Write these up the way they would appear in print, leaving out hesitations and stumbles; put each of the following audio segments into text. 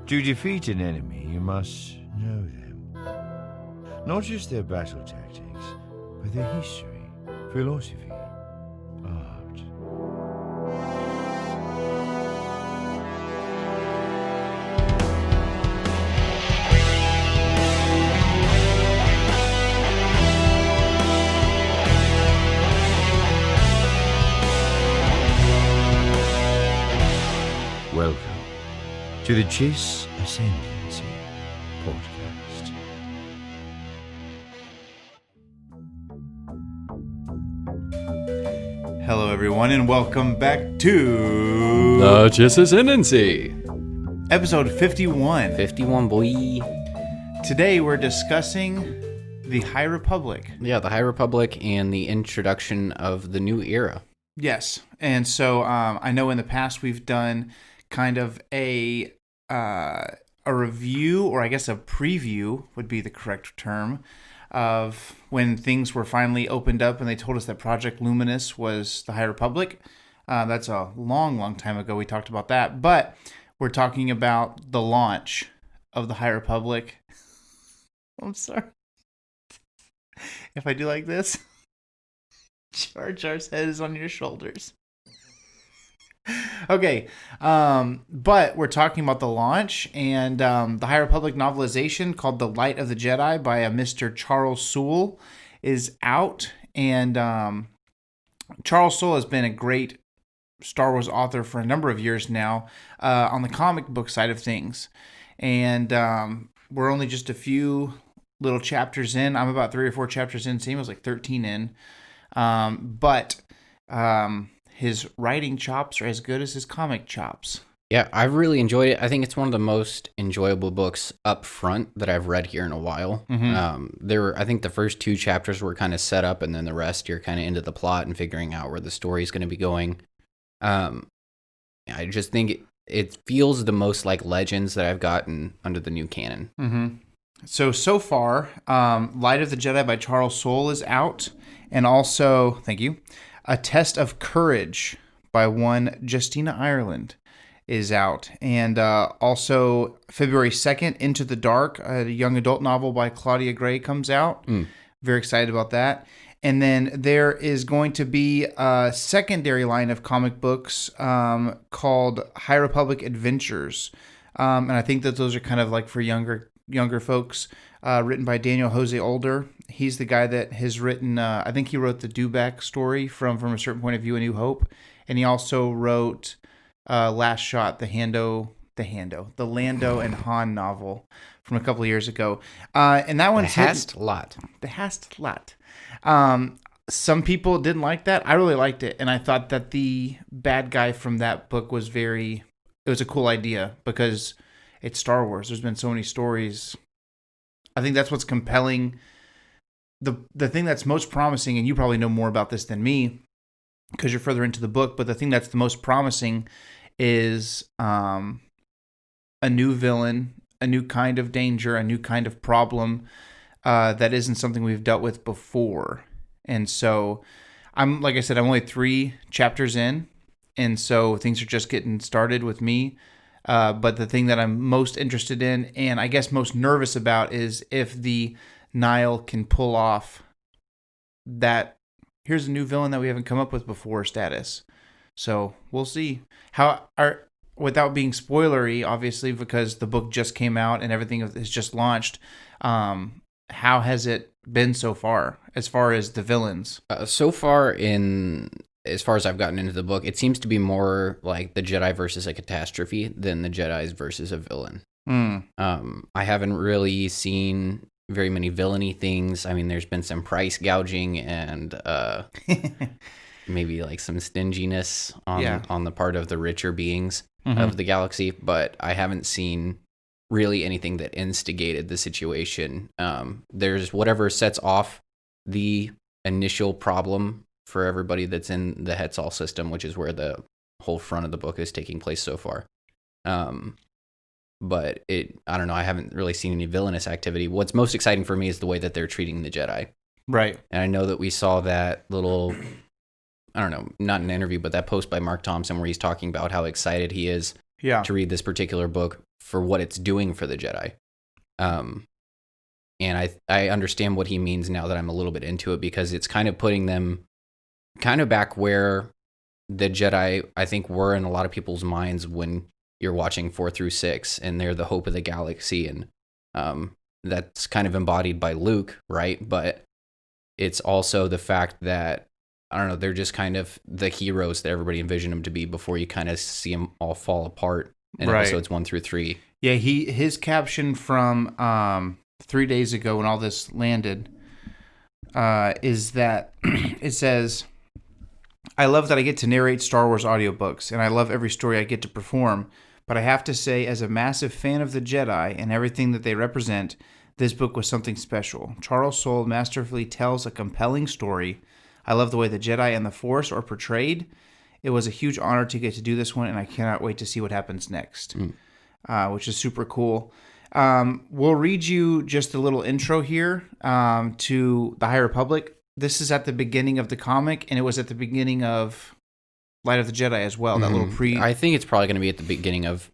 To defeat an enemy, you must know them. Not just their battle tactics, but their history, philosophy, art. Welcome to the Chiss Ascendancy podcast. Hello, everyone, and welcome back to The Chiss Ascendancy. episode 51. 51, boy. Today, we're discussing the High Republic. Yeah, the High Republic and the introduction of the new era. Yes, and so I know in the past we've done kind of a review, or I guess a preview would be the correct term, of when things were finally opened up and they told us that Project Luminous was the High Republic. That's a long time ago we talked about that, but we're talking about the launch of the High Republic. I'm sorry. If I do like this, Jar Jar's head is on your shoulders. Okay, but we're talking about the launch and the High Republic novelization called The Light of the Jedi by a Mr. Charles Soule is out. And Charles Soule has been a great Star Wars author for a number of years now on the comic book side of things. And we're only just a few little chapters in. I'm about 3 or 4 chapters in. Sam was like 13 in. But his writing chops are as good as his comic chops. Yeah, I've really enjoyed it. I think it's one of the most enjoyable books up front that I've read here in a while. I think the first 2 chapters were kind of set up, and then the rest you're kind of into the plot and figuring out where the story is going to be going. I just think it feels the most like Legends that I've gotten under the new canon. So far, Light of the Jedi by Charles Soule is out, and also, thank you, A Test of Courage by one Justina Ireland is out. And also, February 2nd, Into the Dark, a young adult novel by Claudia Gray comes out. Very excited about that. And then there is going to be a secondary line of comic books called High Republic Adventures. And I think that those are kind of like for younger folks, written by Daniel Jose Older. He's the guy that has written, I think he wrote the Dewback story from a certain point of view, A New Hope. And he also wrote Last Shot, the Lando and Han novel from a couple of years ago. And that one's The Hast Lot. The Hast Lot. Some people didn't like that. I really liked it. And I thought that the bad guy from that book was it was a cool idea because it's Star Wars. There's been so many stories. I think that's what's compelling. The thing that's most promising, and you probably know more about this than me because you're further into the book, but the thing that's the most promising is a new villain, a new kind of danger, a new kind of problem that isn't something we've dealt with before. And so like I said, I'm only 3 chapters in, and so things are just getting started with me. But the thing that I'm most interested in, and I guess most nervous about, is if the Nile can pull off that here's a new villain that we haven't come up with before status. So we'll see. Without being spoilery, obviously, because the book just came out and everything is just launched, how has it been so far as the villains? So far, as far as I've gotten into the book, it seems to be more like the Jedi versus a catastrophe than the Jedi's versus a villain. I haven't really seen very many villainy things. I mean, there's been some price gouging and maybe like some stinginess on the part of the richer beings of the galaxy, but I haven't seen really anything that instigated the situation. There's whatever sets off the initial problem for everybody that's in the Hetzal system, which is where the whole front of the book is taking place so far. But I don't know, I haven't really seen any villainous activity. What's most exciting for me is the way that they're treating the Jedi. Right. And I know that we saw that little, I don't know, not an interview, but that post by Mark Thompson where he's talking about how excited he is to read this particular book for what it's doing for the Jedi. And I understand what he means now that I'm a little bit into it, because it's kind of putting them kind of back where the Jedi, I think, were in a lot of people's minds when you're watching 4 through 6, and they're the hope of the galaxy, and that's kind of embodied by Luke, right? But it's also the fact that, I don't know, they're just kind of the heroes that everybody envisioned them to be before you kind of see them all fall apart in episodes 1 through 3. Yeah, his caption from 3 days ago when all this landed is that it says, "I love that I get to narrate Star Wars audiobooks, and I love every story I get to perform, but I have to say, as a massive fan of the Jedi and everything that they represent, this book was something special. Charles Soule masterfully tells a compelling story. I love the way the Jedi and the Force are portrayed. It was a huge honor to get to do this one, and I cannot wait to see what happens next," which is super cool. We'll read you just a little intro here to the High Republic. This is at the beginning of the comic, and it was at the beginning of Light of the Jedi as well. That little I think it's probably going to be at the beginning of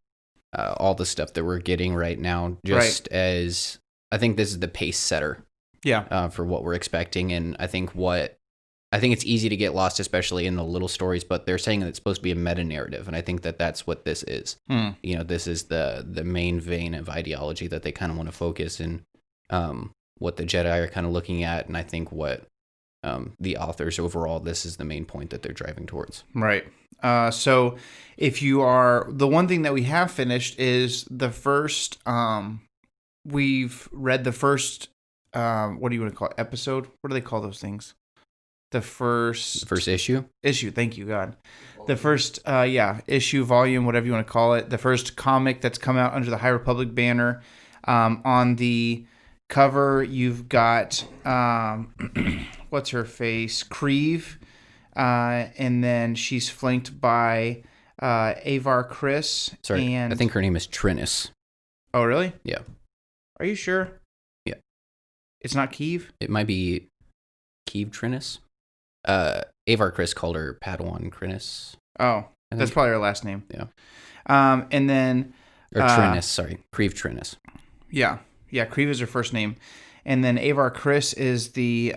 all the stuff that we're getting right now, just as I think this is the pace setter. Yeah. For what we're expecting, and I think it's easy to get lost, especially in the little stories. But they're saying that it's supposed to be a meta narrative, and I think that that's what this is. You know, this is the main vein of ideology that they kind of want to focus in, what the Jedi are kind of looking at, and I think what the authors overall, this is the main point that they're driving towards. Right. So if you are, the one thing that we have finished is the first, we've read the first, what do you want to call it? Episode? What do they call those things? The first issue? Issue, thank you, God. The first, issue, volume, whatever you want to call it. The first comic that's come out under the High Republic banner. On the cover, you've got, what's her face? Creve. And then she's flanked by Avar Chris. Sorry, and I think her name is Trinnis. Oh, really? Yeah. Are you sure? Yeah. It's not Keeve? It might be Keeve Trinnis. Avar Chris called her Padawan Trinnis. Oh, that's probably her last name. Yeah. And then... Or Trinnis, sorry. Creve Trinnis. Yeah. Yeah, Creve is her first name. And then Avar Chris is the...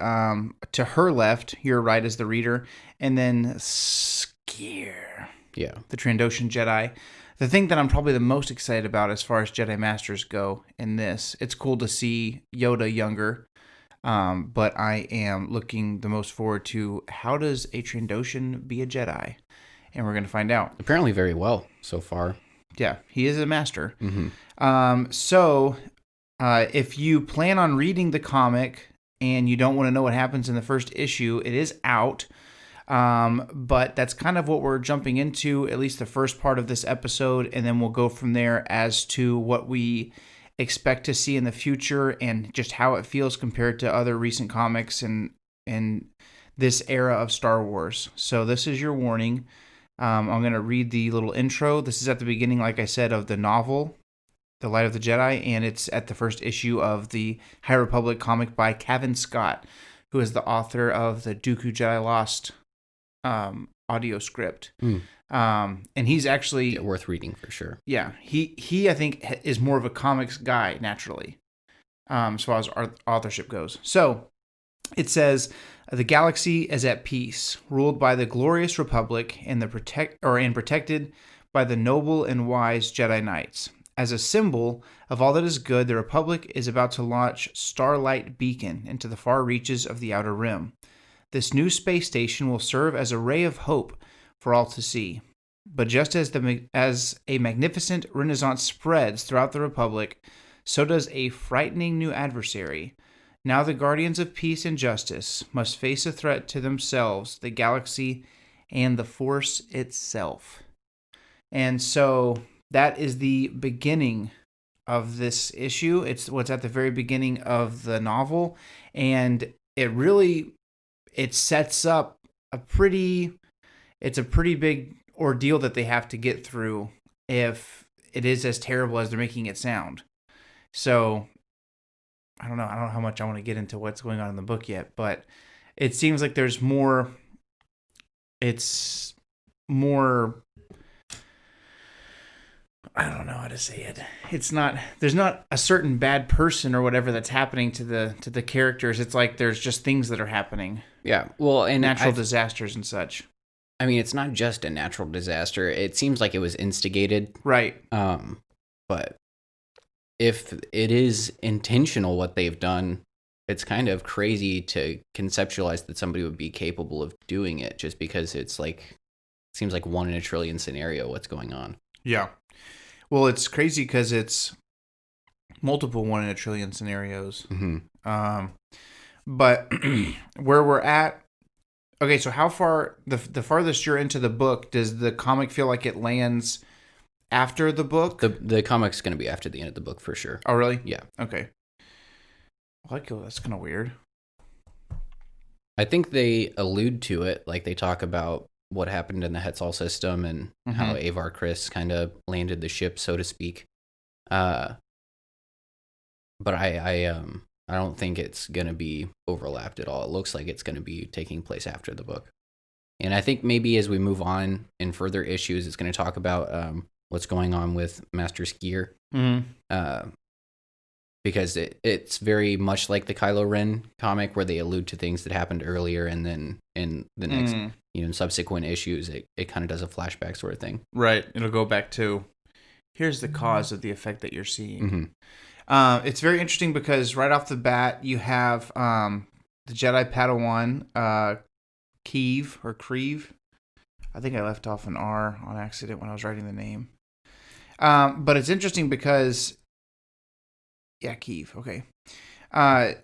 to her left, your right is the reader. And then Skier. Yeah. The Trandoshan Jedi. The thing that I'm probably the most excited about as far as Jedi Masters go in this, it's cool to see Yoda younger. But I am looking the most forward to, how does a Trandoshan be a Jedi? And we're going to find out. Apparently very well so far. Yeah, he is a master. So if you plan on reading the comic and you don't want to know what happens in the first issue, it is out. But that's kind of what we're jumping into, at least the first part of this episode. And then we'll go from there as to what we expect to see in the future and just how it feels compared to other recent comics and this era of Star Wars. So this is your warning. I'm going to read the little intro. This is at the beginning, like I said, of the novel, The Light of the Jedi, and it's at the first issue of the High Republic comic by Cavan Scott, who is the author of the Dooku Jedi Lost audio script. And he's actually worth reading for sure. Yeah, he I think is more of a comics guy naturally, as far as authorship goes. So it says the galaxy is at peace, ruled by the glorious Republic and protected by the noble and wise Jedi Knights. As a symbol of all that is good, the Republic is about to launch Starlight Beacon into the far reaches of the Outer Rim. This new space station will serve as a ray of hope for all to see. But just as a magnificent renaissance spreads throughout the Republic, so does a frightening new adversary. Now the guardians of peace and justice must face a threat to themselves, the galaxy, and the Force itself. And so that is the beginning of this issue. It's what's at the very beginning of the novel, and it sets up a pretty big ordeal that they have to get through if it is as terrible as they're making it sound. So I don't know how much I want to get into what's going on in the book yet, but it seems like there's more. It's more don't know how to say it. It's not, there's not a certain bad person or whatever that's happening to the characters. It's like there's just things that are happening. Yeah. Well, and natural disasters and such. I mean, it's not just a natural disaster. It seems like it was instigated. Right. But if it is intentional what they've done, it's kind of crazy to conceptualize that somebody would be capable of doing it just because it's like, seems like 1 in a trillion scenario what's going on. Yeah. Well, it's crazy because it's multiple 1 in a trillion scenarios. Mm-hmm. But where we're at, okay, so how far, the farthest you're into the book, does the comic feel like it lands after the book? The comic's going to be after the end of the book for sure. Oh, really? Yeah. Okay. That's kind of weird. I think they allude to it, like they talk about what happened in the Hetzal system and how Avar Kriss kind of landed the ship, so to speak. But I don't think it's going to be overlapped at all. It looks like it's going to be taking place after the book. And I think maybe as we move on in further issues, it's going to talk about what's going on with Master Skier. Mm-hmm. Because it's very much like the Kylo Ren comic where they allude to things that happened earlier and then in the next, subsequent issues, it kind of does a flashback sort of thing. Right. It'll go back to, here's the cause of the effect that you're seeing. Mm-hmm. It's very interesting because right off the bat, you have the Jedi Padawan, Keeve or Creve. I think I left off an R on accident when I was writing the name. But it's interesting because, yeah, Keeve, okay.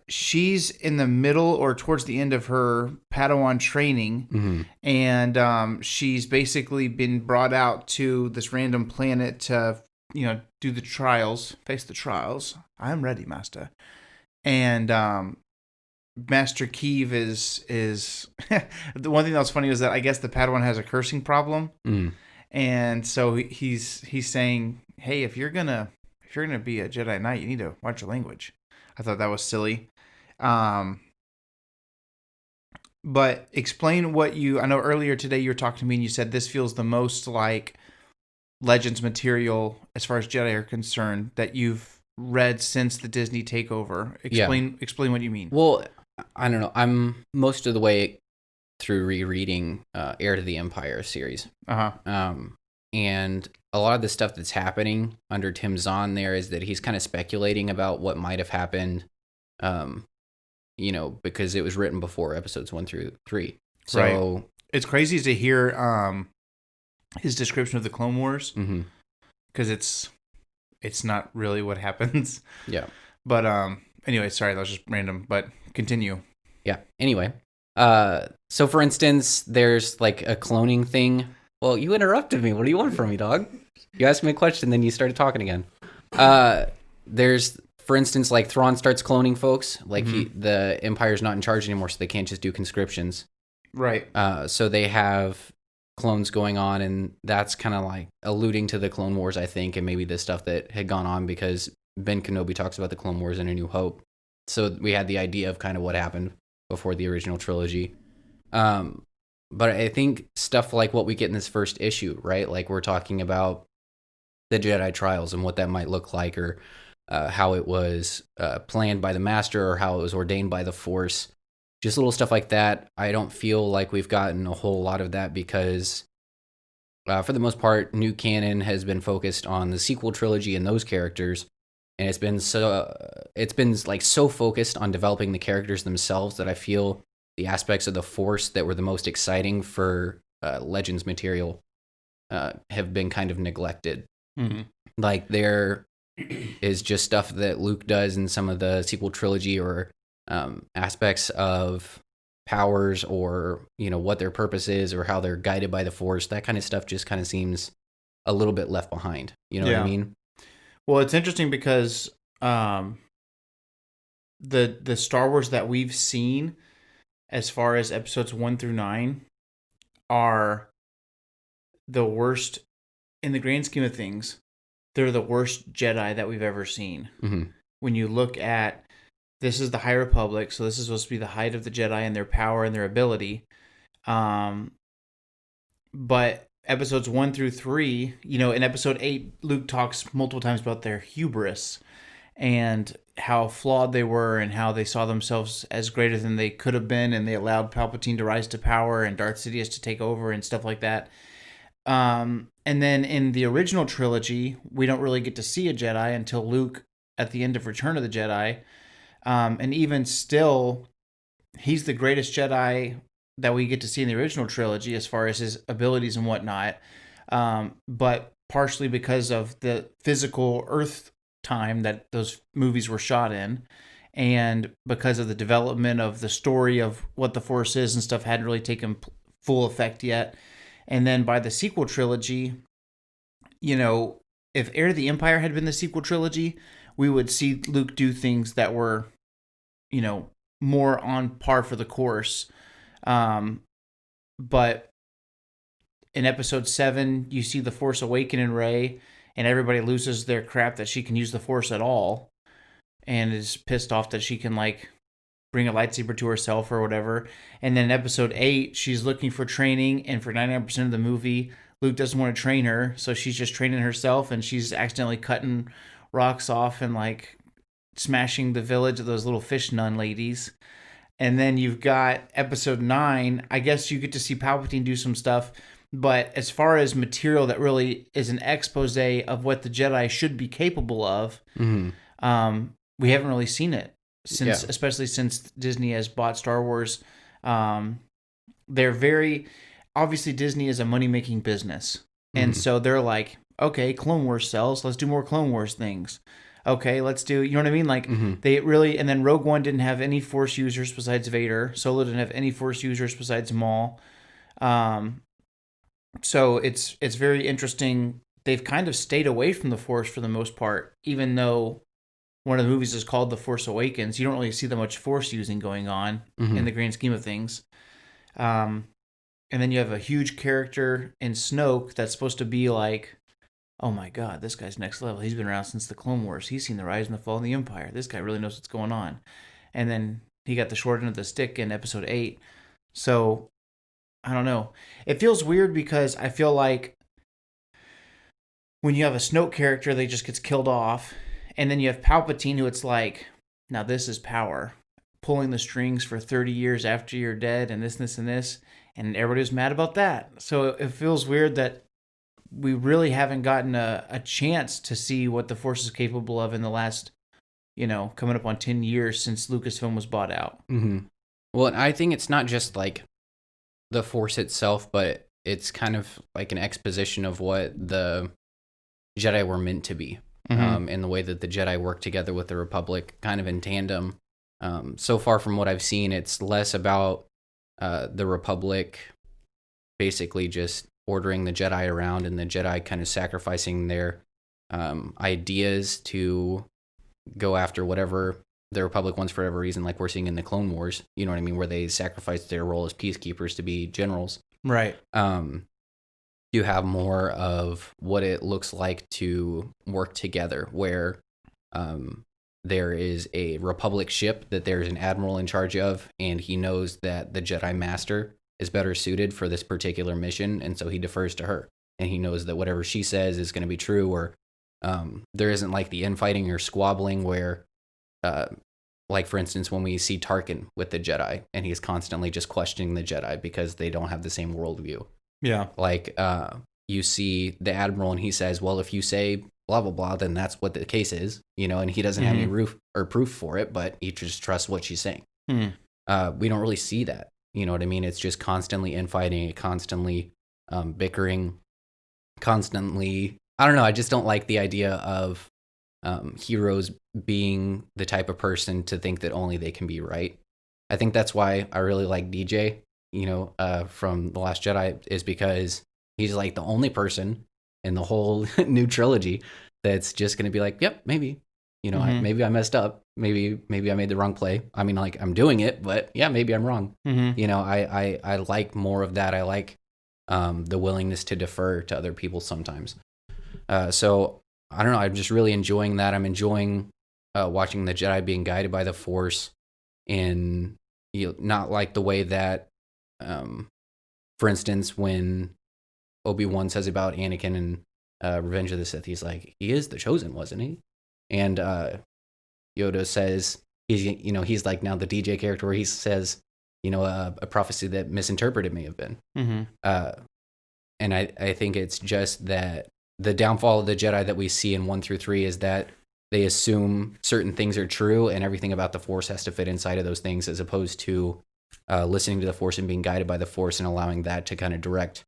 She's in the middle or towards the end of her Padawan training, and she's basically been brought out to this random planet to, do the trials, face the trials. I'm ready, Master. And Master Keeve is the one thing that was funny was that I guess the Padawan has a cursing problem, and so he's saying, hey, if you're gonna be a Jedi Knight, you need to watch your language. I thought that was silly. But explain what I know earlier today you were talking to me and you said this feels the most like Legends material as far as Jedi are concerned that you've read since the Disney takeover. Explain what you mean. Well, I don't know. I'm most of the way through rereading Heir to the Empire series. And a lot of the stuff that's happening under Tim Zahn there is that he's kind of speculating about what might have happened, because it was written before episodes 1 through 3. So right. It's crazy to hear his description of the Clone Wars because it's not really what happens. Yeah. But anyway, sorry, that was just random. But continue. Yeah. Anyway, so for instance, there's like a cloning thing. Well, you interrupted me. What do you want from me, dog? You asked me a question, then you started talking again. There's, for instance, like Thrawn starts cloning folks. Like the Empire's not in charge anymore, so they can't just do conscriptions. Right. So they have clones going on, and that's kind of like alluding to the Clone Wars, I think, and maybe the stuff that had gone on because Ben Kenobi talks about the Clone Wars in A New Hope. So we had the idea of kind of what happened before the original trilogy. But I think stuff like what we get in this first issue, right? Like we're talking about the Jedi Trials and what that might look like, or how it was planned by the Master, or how it was ordained by the Force. Just little stuff like that. I don't feel like we've gotten a whole lot of that because, for the most part, new canon has been focused on the sequel trilogy and those characters, and it's been so focused on developing the characters themselves that I feel the aspects of the Force that were the most exciting for Legends material have been kind of neglected. Like there is just stuff that Luke does in some of the sequel trilogy, or aspects of powers, or what their purpose is, or how they're guided by the Force. That kind of stuff just kind of seems a little bit left behind. You know what I mean? Well, it's interesting because the Star Wars that we've seen, as far as episodes 1 through 9, are the worst in the grand scheme of things. They're the worst Jedi that we've ever seen. When you look at, this is the High Republic, so this is supposed to be the height of the Jedi and their power and their ability. But episodes 1 through 3, in episode 8, Luke talks multiple times about their hubris and how flawed they were and how they saw themselves as greater than they could have been, and they allowed Palpatine to rise to power and Darth Sidious to take over and stuff like that. And then in the original trilogy, we don't really get to see a Jedi until Luke at the end of Return of the Jedi. And even still, he's the greatest Jedi that we get to see in the original trilogy as far as his abilities and whatnot. But partially because of the physical Earth time that those movies were shot in, and because of the development of the story of what the Force is and stuff hadn't really taken full effect yet. And then by the sequel trilogy, if Heir to the Empire had been the sequel trilogy, we would see Luke do things that were, more on par for the course. But in episode 7, you see the Force awaken in Rey, and everybody loses their crap that she can use the Force at all, and is pissed off that she can, bring a lightsaber to herself or whatever. And then in episode 8, she's looking for training, and for 99% of the movie, Luke doesn't want to train her, so she's just training herself, and she's accidentally cutting rocks off and smashing the village of those little fish nun ladies. And then you've got episode 9. I guess you get to see Palpatine do some stuff, but as far as material that really is an expose of what the Jedi should be capable of, we haven't really seen it since, especially since Disney has bought Star Wars. They're very obviously, Disney is a money-making business, and so they're like, okay, Clone Wars sells, let's do more Clone Wars things. Okay, let's do, you know what I mean? They really, and then Rogue One didn't have any Force users besides Vader. Solo didn't have any Force users besides Maul. So it's very interesting. They've kind of stayed away from the Force for the most part, even though one of the movies is called The Force Awakens. You don't really see that much Force using going on in the grand scheme of things. And then you have a huge character in Snoke that's supposed to be like, oh my God, this guy's next level. He's been around since the Clone Wars. He's seen the rise and the fall of the Empire. This guy really knows what's going on. And then he got the short end of the stick in episode 8. So, I don't know. It feels weird because I feel like when you have a Snoke character that just gets killed off, and then you have Palpatine, who it's like, now this is power. Pulling the strings for 30 years after you're dead, and this, and this. And everybody was mad about that. So it feels weird that we really haven't gotten a chance to see what the Force is capable of in the last, coming up on 10 years since Lucasfilm was bought out. Well, and I think it's not just like the Force itself, but it's kind of like an exposition of what the Jedi were meant to be, and the way that the Jedi work together with the Republic, kind of in tandem. So far from what I've seen, it's less about the Republic basically just ordering the Jedi around and the Jedi kind of sacrificing their ideas to go after whatever the Republic wants for whatever reason, like we're seeing in the Clone Wars, you know what I mean, where they sacrifice their role as peacekeepers to be generals. Right. You have more of what it looks like to work together, where there is a Republic ship that there's an admiral in charge of, and he knows that the Jedi Master is better suited for this particular mission, and so he defers to her. And he knows that whatever she says is going to be true, or there isn't like the infighting or squabbling where, like for instance, when we see Tarkin with the Jedi, and he's constantly just questioning the Jedi because they don't have the same worldview. Yeah. Like you see the admiral, and he says, well, if you say blah, blah, blah, then that's what the case is, and he doesn't have any proof for it, but he just trusts what she's saying. We don't really see that. You know what I mean? It's just constantly infighting, constantly bickering, constantly. I don't know. I just don't like the idea of heroes being the type of person to think that only they can be right. I think that's why I really like DJ, from The Last Jedi, is because he's like the only person in the whole new trilogy that's just going to be like, yep, maybe. Maybe I messed up. Maybe I made the wrong play. I mean, like, I'm doing it, but yeah, maybe I'm wrong. I like more of that. I like the willingness to defer to other people sometimes. So I don't know. I'm just really enjoying that. I'm enjoying watching the Jedi being guided by the Force, in not like the way that, for instance, when Obi-Wan says about Anakin in Revenge of the Sith. He's like, he is the chosen, wasn't he? And Yoda says, he's like now the DJ character where he says, a prophecy that misinterpreted may have been. Mm-hmm. And I think it's just that the downfall of the Jedi that we see in 1 through 3 is that they assume certain things are true and everything about the Force has to fit inside of those things, as opposed to listening to the Force and being guided by the Force and allowing that to kind of direct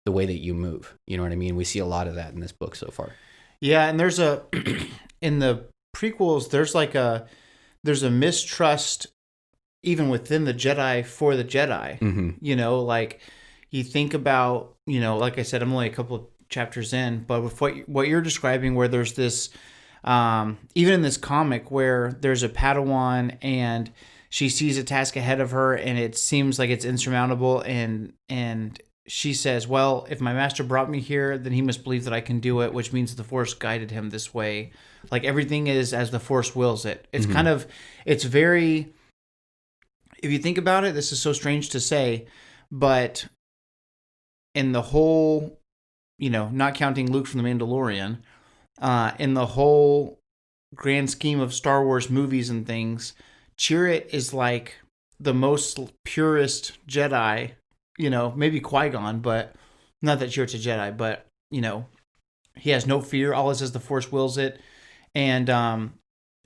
the way that you move. You know what I mean? We see a lot of that in this book so far. Yeah, and there's in the prequels, there's a mistrust even within the Jedi for the Jedi. Mm-hmm. Like you think about, like I said, I'm only a couple of chapters in, but with what you're describing, where there's this, even in this comic where there's a Padawan and she sees a task ahead of her and it seems like it's insurmountable, and she says, well, if my master brought me here, then he must believe that I can do it, which means the Force guided him this way. Like everything is as the Force wills it. It's mm-hmm. It's very, if you think about it, this is so strange to say, but in the whole, not counting Luke from The Mandalorian, in the whole grand scheme of Star Wars movies and things, Chirrut is like the most purest Jedi, maybe Qui-Gon, but not that Chirrut's a Jedi, but, he has no fear. All it says the Force wills it. And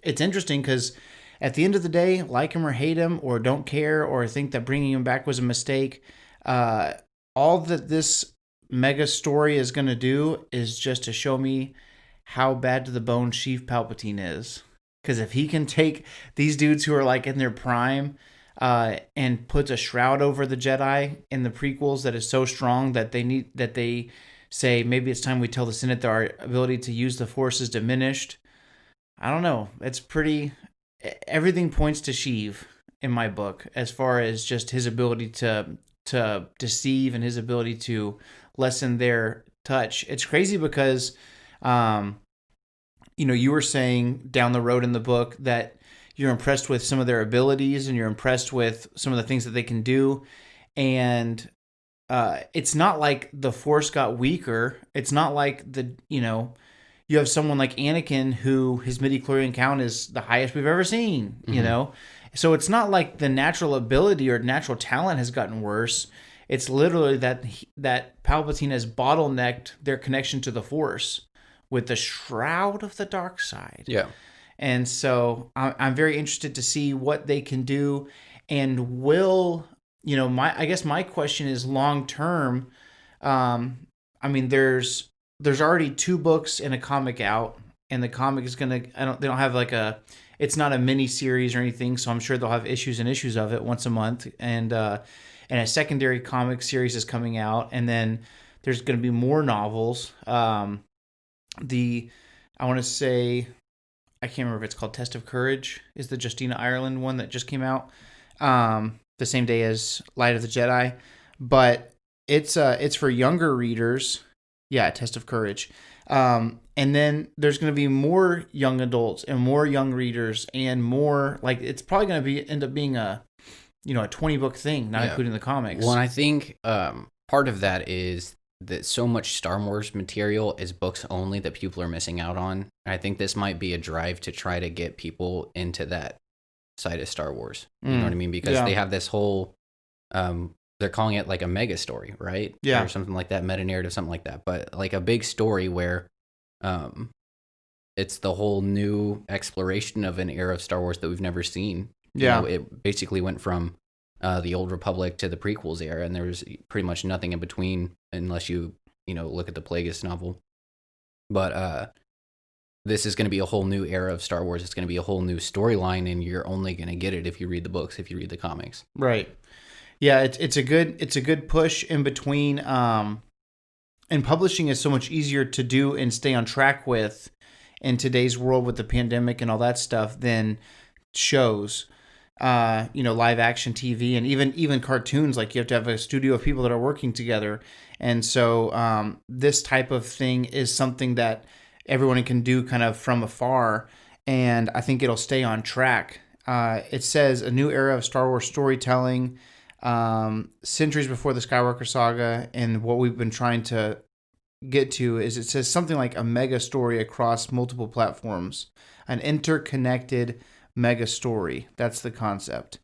it's interesting because at the end of the day, like him or hate him or don't care or think that bringing him back was a mistake, all that this mega story is going to do is just to show me how bad to the bone Sheev Palpatine is. Because if he can take these dudes who are like in their prime and puts a shroud over the Jedi in the prequels that is so strong that they say maybe it's time we tell the Senate that our ability to use the Force is diminished. I don't know. It's pretty. Everything points to Sheev in my book as far as just his ability to deceive and his ability to lessen their touch. It's crazy because, you were saying down the road in the book that you're impressed with some of their abilities and you're impressed with some of the things that they can do. And it's not like the Force got weaker. It's not like you have someone like Anakin who his midichlorian count is the highest we've ever seen, mm-hmm. So it's not like the natural ability or natural talent has gotten worse. It's literally that Palpatine has bottlenecked their connection to the Force with the shroud of the dark side. Yeah. And so I'm very interested to see what they can do, and will, I guess my question is long term. There's already 2 books and a comic out, and the comic is they don't have it's not a mini series or anything, so I'm sure they'll have issues and issues of it once a month, and a secondary comic series is coming out, and then there's going to be more novels. I want to say, I can't remember if it's called Test of Courage, is the Justina Ireland one that just came out the same day as Light of the Jedi, but it's for younger readers. Yeah, Test of Courage. And then there's going to be more young adults and more young readers and more, it's probably going to end up being a 20-book thing, not including the comics. Well, and I think part of that is that so much Star Wars material is books only that people are missing out on. I think this might be a drive to try to get people into that side of Star Wars. You know what I mean? Because they have this whole, they're calling it like a mega story, right? Yeah. Or something like that, meta narrative, something like that. But like a big story where it's the whole new exploration of an era of Star Wars that we've never seen. Yeah. It basically went from the Old Republic to the prequels era, and there was pretty much nothing in between unless you look at the Plagueis novel. But this is going to be a whole new era of Star Wars. It's going to be a whole new storyline, and you're only going to get it if you read the books, if you read the comics. Right. Yeah, it's a good push in between. And publishing is so much easier to do and stay on track with in today's world with the pandemic and all that stuff than shows. Live action TV and even cartoons. Like you have to have a studio of people that are working together, and so this type of thing is something that everyone can do kind of from afar, and I think it'll stay on track. It says a new era of Star Wars storytelling. centuries before the Skywalker saga, and what we've been trying to get to is it says something like a mega story across multiple platforms, an interconnected mega story. That's the concept.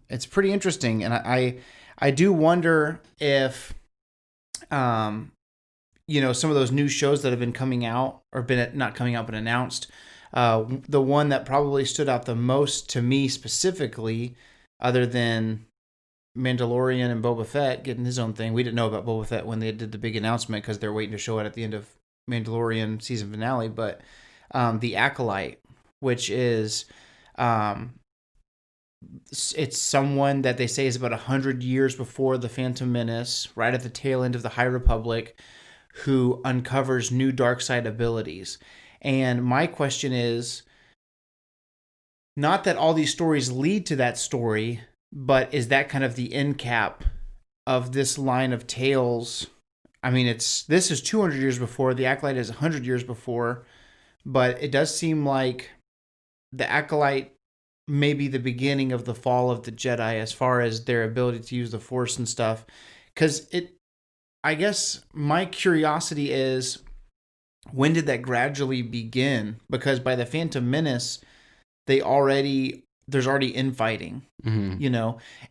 It's pretty interesting, and I do wonder if some of those new shows that have been coming out or been not coming out but announced. The one that probably stood out the most to me specifically, other than Mandalorian and Boba Fett getting his own thing. We didn't know about Boba Fett when they did the big announcement because they're waiting to show it at the end of Mandalorian season finale. But The Acolyte, which is it's someone that they say is about 100 years before the Phantom Menace, right at the tail end of the High Republic, who uncovers new dark side abilities. And my question is, not that all these stories lead to that story, but is that kind of the end cap of this line of tales? I mean, this is 200 years before, the Acolyte is 100 years before, but it does seem like the Acolyte may be the beginning of the fall of the Jedi as far as their ability to use the Force and stuff. Because I guess my curiosity is, when did that gradually begin? Because by the Phantom Menace, there's already infighting, and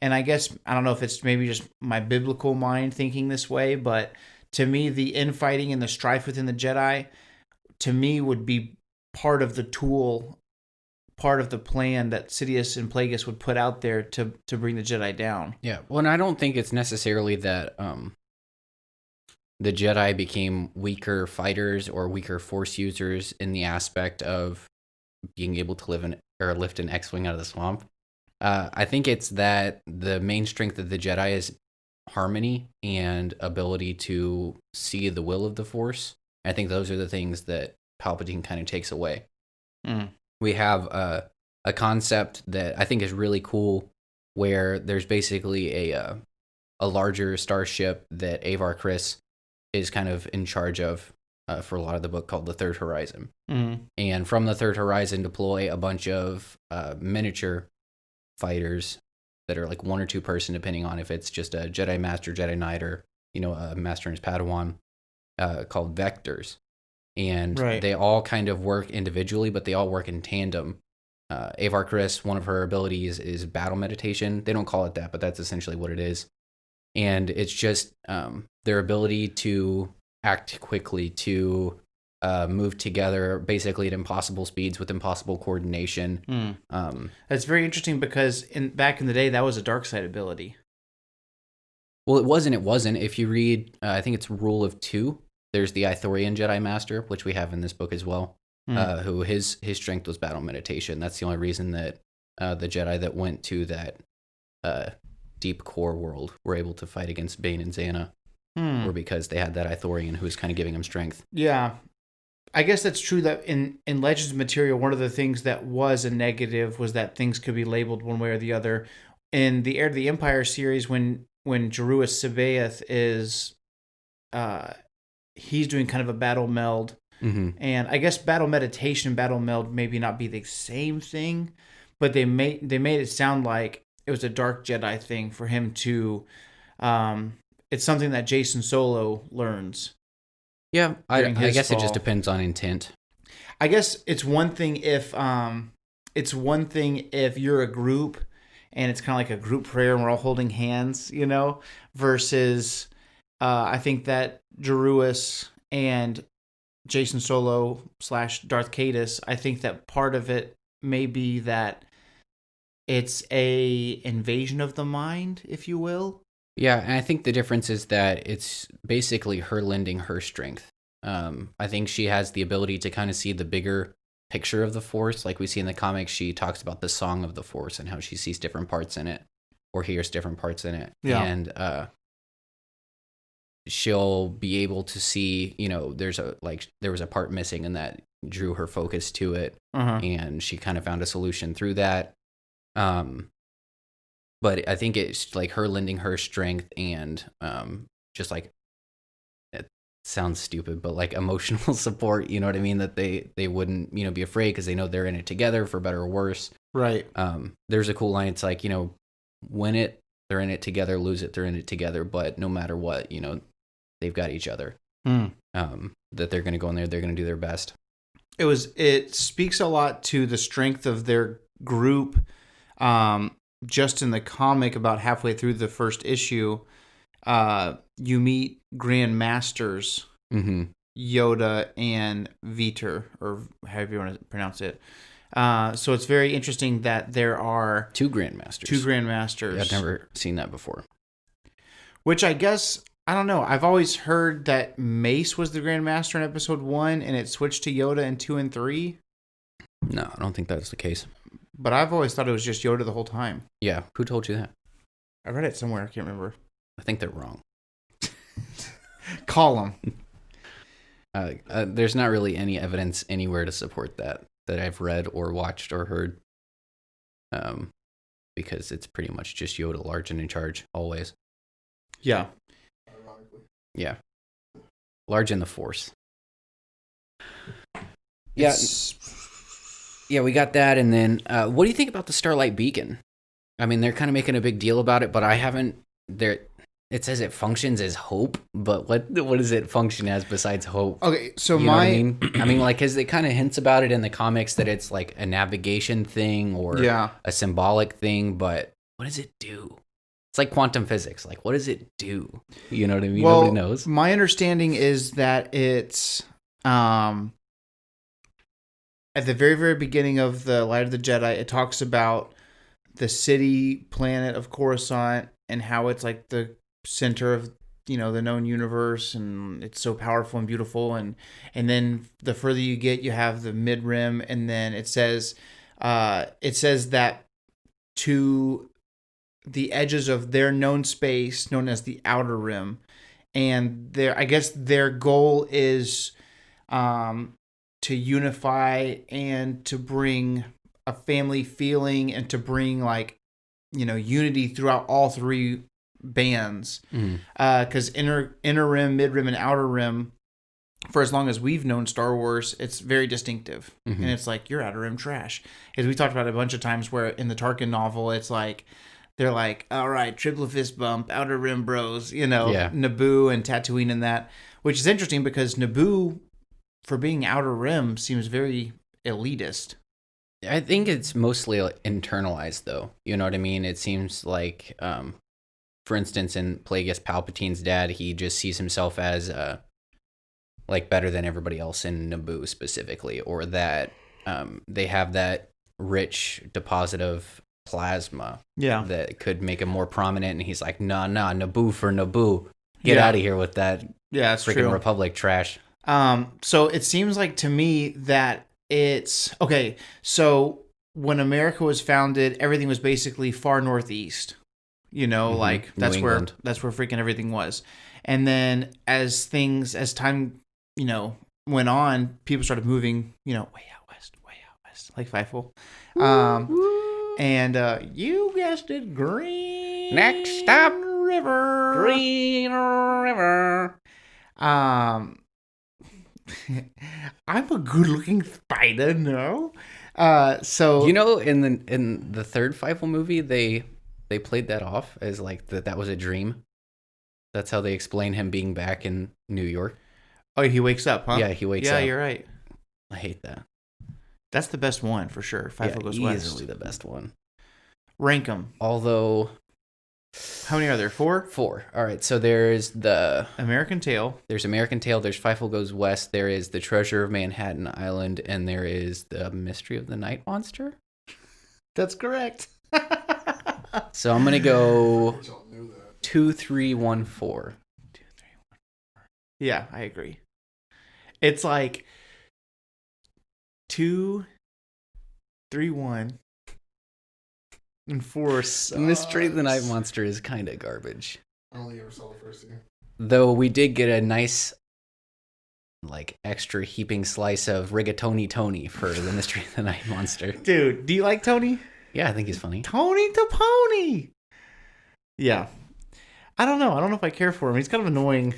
I guess, I don't know if it's maybe just my biblical mind thinking this way, but to me, the infighting and the strife within the Jedi, to me, would be part of the tool, part of the plan that Sidious and Plagueis would put out there to bring the Jedi down. Yeah, well, and I don't think it's necessarily that the Jedi became weaker fighters or weaker Force users in the aspect of being able to lift an X-wing out of the swamp. I think it's that the main strength of the Jedi is harmony and ability to see the will of the Force. I think those are the things that Palpatine kind of takes away. We have a concept that I think is really cool, where there's basically a larger starship that Avar Kriss is kind of in charge of for a lot of the book, called the Third Horizon. And from the Third Horizon deploy a bunch of miniature fighters that are like 1 or 2 person, depending on if it's just a Jedi Master, Jedi Knight, or a Master and his Padawan, called Vectors. And they all kind of work individually, but they all work in tandem. Avar Kriss, one of her abilities is battle meditation. They don't call it that, but that's essentially what it is. And it's just their ability to act quickly, to move together, basically at impossible speeds with impossible coordination. That's very interesting, because back in the day, that was a dark side ability. Well, it wasn't. If you read, I think it's Rule of 2, there's the Ithorian Jedi Master, which we have in this book as well, who his strength was battle meditation. That's the only reason that the Jedi that went to that deep core world were able to fight against Bane and Xana, were because they had that Ithorian who was kind of giving them strength. Yeah. I guess that's true that in Legends material, one of the things that was a negative was that things could be labeled one way or the other. In the Heir to the Empire series, when Jeruis Sabaoth is he's doing kind of a battle meld, and I guess battle meditation and battle meld maybe not be the same thing, but they made it sound like it was a dark Jedi thing for him to it's something that Jason Solo learns. Yeah, I guess it just depends on intent. I guess it's one thing if you're a group and it's kind of like a group prayer and we're all holding hands, versus I think that Jeruis and Jason Solo / Darth Caedus, I think that part of it may be that it's a invasion of the mind, if you will. Yeah, and I think the difference is that it's basically her lending her strength. I think she has the ability to kind of see the bigger picture of the Force. Like we see in the comics, she talks about the song of the Force and how she sees different parts in it, or hears different parts in it. Yeah. And she'll be able to see, there was a part missing, and that drew her focus to it. And she kind of found a solution through that. But I think it's like her lending her strength and just like, it sounds stupid, but like emotional support, you know what I mean? That they wouldn't, be afraid because they know they're in it together for better or worse. Right. There's a cool line. It's like, when it they're in it together, lose it, they're in it together. But no matter what, they've got each other. That they're going to go in there, they're going to do their best. It speaks a lot to the strength of their group. Just in the comic, about halfway through the first issue, you meet Grand Masters, Yoda and Veter, or however you want to pronounce it. So it's very interesting that there are two Grandmasters. Yeah, I've never seen that before. Which I guess, I don't know. I've always heard that Mace was the Grandmaster in episode 1 and it switched to Yoda in 2 and 3. No, I don't think that's the case. But I've always thought it was just Yoda the whole time. Yeah, who told you that? I read it somewhere. I can't remember. I think they're wrong. Call them. There's not really any evidence anywhere to support that I've read or watched or heard. Because it's pretty much just Yoda large and in charge always. Yeah. Yeah. Large in the Force. Yeah. Yeah, we got that. And then what do you think about the Starlight Beacon? I mean, they're kind of making a big deal about it, but I haven't... It says it functions as hope, but what does it function as besides hope? Okay, so you know what I mean? I mean, like, because it kind of hints about it in the comics that it's like a navigation thing or a symbolic thing, but what does it do? It's like quantum physics. Like, what does it do? You know what I mean? Well, nobody knows. My understanding is that it's at the very, very beginning of the Light of the Jedi, it talks about the city planet of Coruscant and how it's like the center of the known universe, and it's so powerful and beautiful, and then the further you get, you have the mid rim, and then it says that to the edges of their known space, known as the outer rim, and I guess their goal is to unify and to bring a family feeling and to bring unity throughout all three bands, because inner rim, mid rim, and outer rim, for as long as we've known Star Wars, it's very distinctive, and it's like, you're outer rim trash, as we talked about a bunch of times, where in the Tarkin novel it's like they're like, all right, triple fist bump, outer rim bros, Naboo and Tatooine and that, which is interesting because Naboo, for being outer rim, seems very elitist. I think it's mostly internalized, though. You know what I mean? It seems like, for instance, in Plagueis Palpatine's dad, he just sees himself as better than everybody else in Naboo specifically, or that they have that rich deposit of plasma that could make him more prominent, and he's like, nah, Naboo for Naboo. Get out of here with that freaking true. Republic trash. So it seems like to me that it's okay. So when America was founded, everything was basically far northeast. Like that's where freaking everything was. And then as time, went on, people started moving, way out west, like Fievel. And you guessed it, Green. Next stop, River. Green River. I'm a good-looking spider, no? So in the third Fievel movie, they played that off as like that was a dream. That's how they explain him being back in New York. Oh, he wakes up, huh? Yeah, he wakes up. Yeah, you're right. I hate that. That's the best one for sure. Fievel goes west. Easily the best one. Rank them. Although, how many are there? 4? 4. All right. So there's the American Tail. There's American Tail. There's Fievel Goes West. There is the Treasure of Manhattan Island, and there is the Mystery of the Night Monster. That's correct. So I'm gonna go 2, 3, 1, 4. 2, 3, 1, 4. Yeah, I agree. It's like 2, 3, 1, and 4. The Mystery of the Night Monster is kind of garbage. I only ever saw the first two. Though we did get a nice, extra heaping slice of rigatoni Tony for the Mystery of the Night Monster. Dude, do you like Tony? Yeah, I think he's funny. Tony the Pony. Yeah. I don't know if I care for him. He's kind of annoying.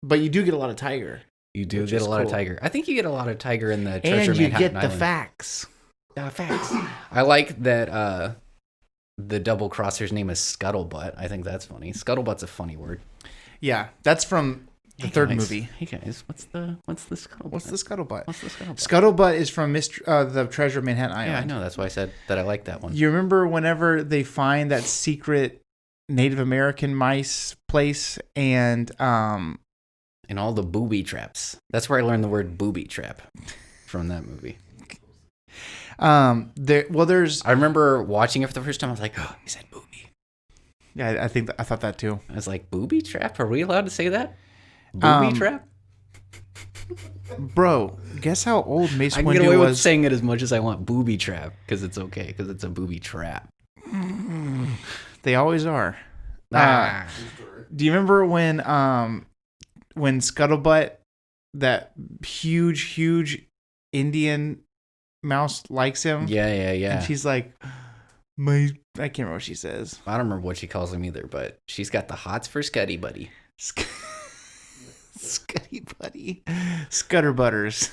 But you do get a lot of Tiger. You do get a lot of Tiger. I think you get a lot of Tiger in the Treasure of Manhattan Island. And you get the facts. The facts. I like that the double crosser's name is Scuttlebutt. I think that's funny. Scuttlebutt's a funny word. Yeah, that's from the third movie. Hey guys, what's the Scuttlebutt? What's the Scuttlebutt? What's the Scuttlebutt? Scuttlebutt is from the Treasure of Manhattan Island. Yeah, I know. That's why I said that I like that one. You remember whenever they find that secret Native American mice place and all the booby traps. That's where I learned the word booby trap from that movie. There's. I remember watching it for the first time. I was like, oh, he said booby. Yeah, I thought that too. I was like, booby trap? Are we allowed to say that? Booby trap? Bro, guess how old Mace I Windu can get away with was? saying it as much as I want. Booby trap, because it's okay, because it's a booby trap. They always are. Ah. Do you remember when Scuttlebutt, that huge Indian mouse, likes him? Yeah. And she's like, I can't remember what she says. I don't remember what she calls him either, but she's got the hots for Scuddy Buddy. Scuddy Buddy. Scutter Butters.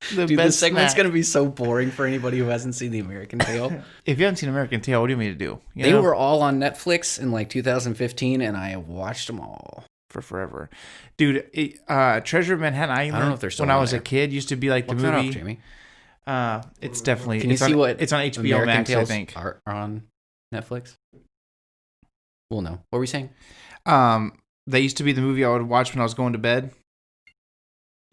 Dude, this segment's going to be so boring for anybody who hasn't seen The American Tail. If you haven't seen American Tail, what do you mean to do? They were all on Netflix in like 2015, and I watched them all. For forever. Dude, Treasure of Manhattan Island, I don't know if they're still when I on was there. a kid, used to be like the Look that movie. up, Jamie. It's definitely. Can you see what it's on HBO American Max, Tales I think. are on Netflix? Well, no. What were we saying? That used to be the movie I would watch when I was going to bed.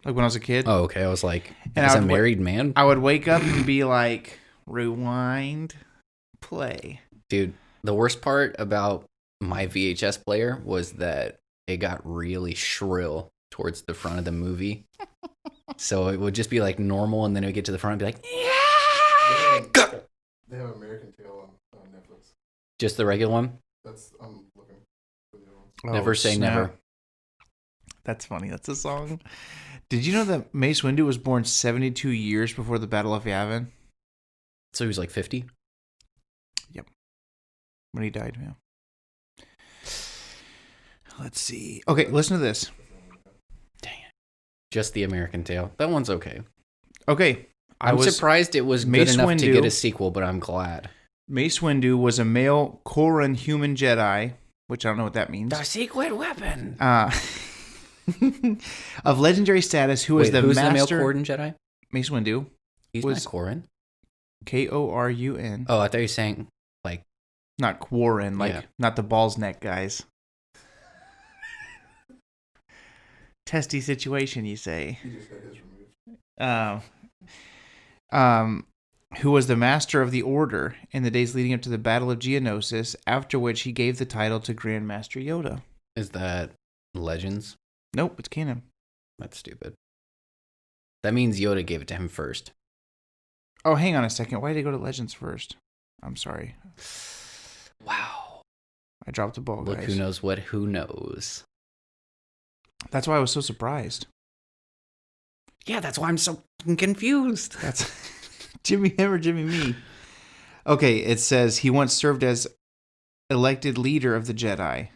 Like when I was a kid. Oh, okay. I was like, And as I a would married man? I would wake up and be like, rewind, play. Dude, the worst part about my VHS player was that it got really shrill towards the front of the movie. So it would just be like normal, and then it would get to the front and be like, yeah! They have American Tail on Netflix. Just the regular one? I'm looking for the other one. Never say snap. never. That's funny. That's a song. Did you know that Mace Windu was born 72 years before the Battle of Yavin? So he was like 50? When he died, yeah. Let's see. Okay, listen to this. Dang it. Just the American Tail. That one's okay. Okay. I'm surprised it was good Mace enough to Windu. get a sequel, but I'm glad. Mace Windu was a male Koran human Jedi, which I don't know what that means. The secret weapon. Of legendary status, who was who's master... the male Koran Jedi? Mace Windu. He's was- not Koran. Korun. Oh, I thought you were saying like... Not Quarren, not the balls neck guys. Testy situation, you say. He just got his removed. Who was the master of the Order in the days leading up to the Battle of Geonosis, after which he gave the title to Grand Master Yoda. Is that Legends? Nope, it's canon. That's stupid. That means Yoda gave it to him first. Oh, hang on a second. Why did he go to Legends first? I'm sorry. Wow. I dropped the ball, Look guys. who knows what who knows. That's why I was so surprised. Yeah, that's why I'm so fucking confused. That's Jimmy him or Jimmy me. Okay, it says he once served as elected leader of the Jedi.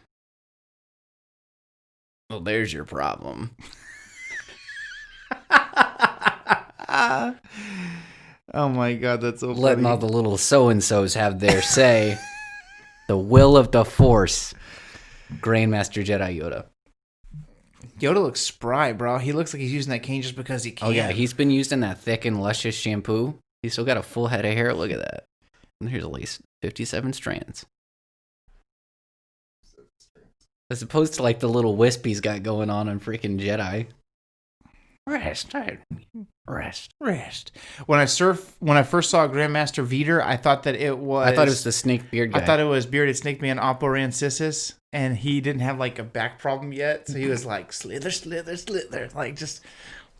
Well, there's your problem. Oh my god, that's so Letting funny. all the little so-and-sos have their say. The will of the Force. Grandmaster Jedi Yoda. Yoda looks spry, bro. He looks like he's using that cane just because he can. Oh, yeah. He's been using that thick and luscious shampoo. He's still got a full head of hair. Look at that. And here's at least 57 strands. As opposed to like the little wisp he's got going on freaking Jedi. Rest. When I first saw Grandmaster Veeder, I thought that it was. I thought it was the snake beard guy. I thought it was bearded snake man Oppo Sissus, and he didn't have like a back problem yet, so he was like slither, like just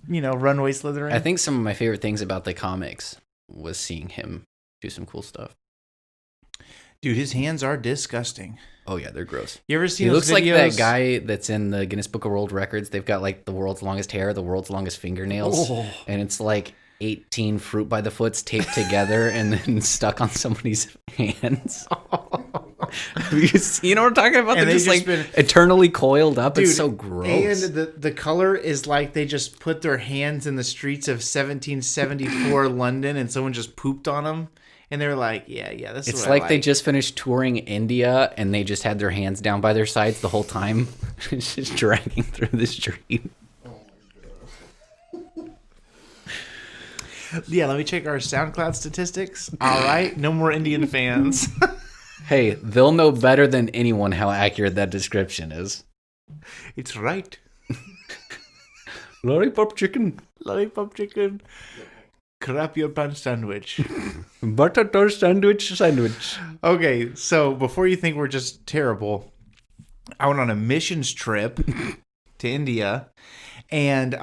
runway slithering. I think some of my favorite things about the comics was seeing him do some cool stuff. Dude, his hands are disgusting. Oh yeah, they're gross. You ever see? He those looks videos? like that guy that's in the Guinness Book of World Records. They've got like the world's longest hair, the world's longest fingernails, and it's like 18 fruit by the foots taped together and then stuck on somebody's hands. Have you seen what I'm talking about? And They're just like been eternally coiled up. Dude, it's so gross. And the color is like they just put their hands in the streets of 1774 London and someone just pooped on them. And they were like, yeah, this is It's what like I they just finished touring India and they just had their hands down by their sides the whole time. It's just dragging through the street. Yeah, let me check our SoundCloud statistics. All right, no more Indian fans. Hey, they'll know better than anyone how accurate that description is. It's right. Lollipop chicken. Lollipop chicken. Crap your pants sandwich. Butter toast sandwich. Okay, so before you think we're just terrible, I went on a missions trip to India, and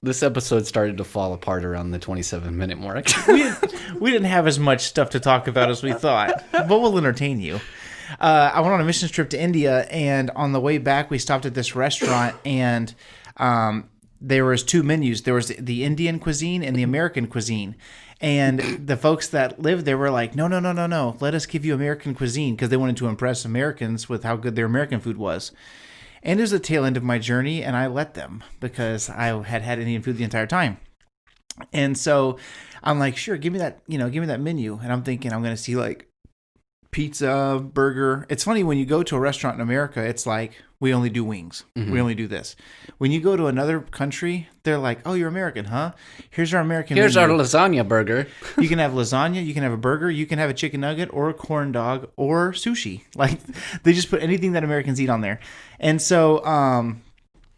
This episode started to fall apart around the 27-minute mark. we didn't have as much stuff to talk about as we thought, but we'll entertain you. I went on a missions trip to India, and on the way back, we stopped at this restaurant, and there was 2 menus. There was the Indian cuisine and the American cuisine. And the folks that lived there were like, no. Let us give you American cuisine, because they wanted to impress Americans with how good their American food was. And it was the tail end of my journey, and I let them because I had Indian food the entire time. And so I'm like, sure, give me that menu. And I'm thinking I'm going to see like pizza, burger. It's funny when you go to a restaurant in America, it's like, we only do wings. Mm-hmm. We only do this. When you go to another country, they're like, oh, you're American, huh? Here's our American Here's menu. our lasagna burger. You can have lasagna, you can have a burger, you can have a chicken nugget or a corn dog or sushi. Like, they just put anything that Americans eat on there. And so,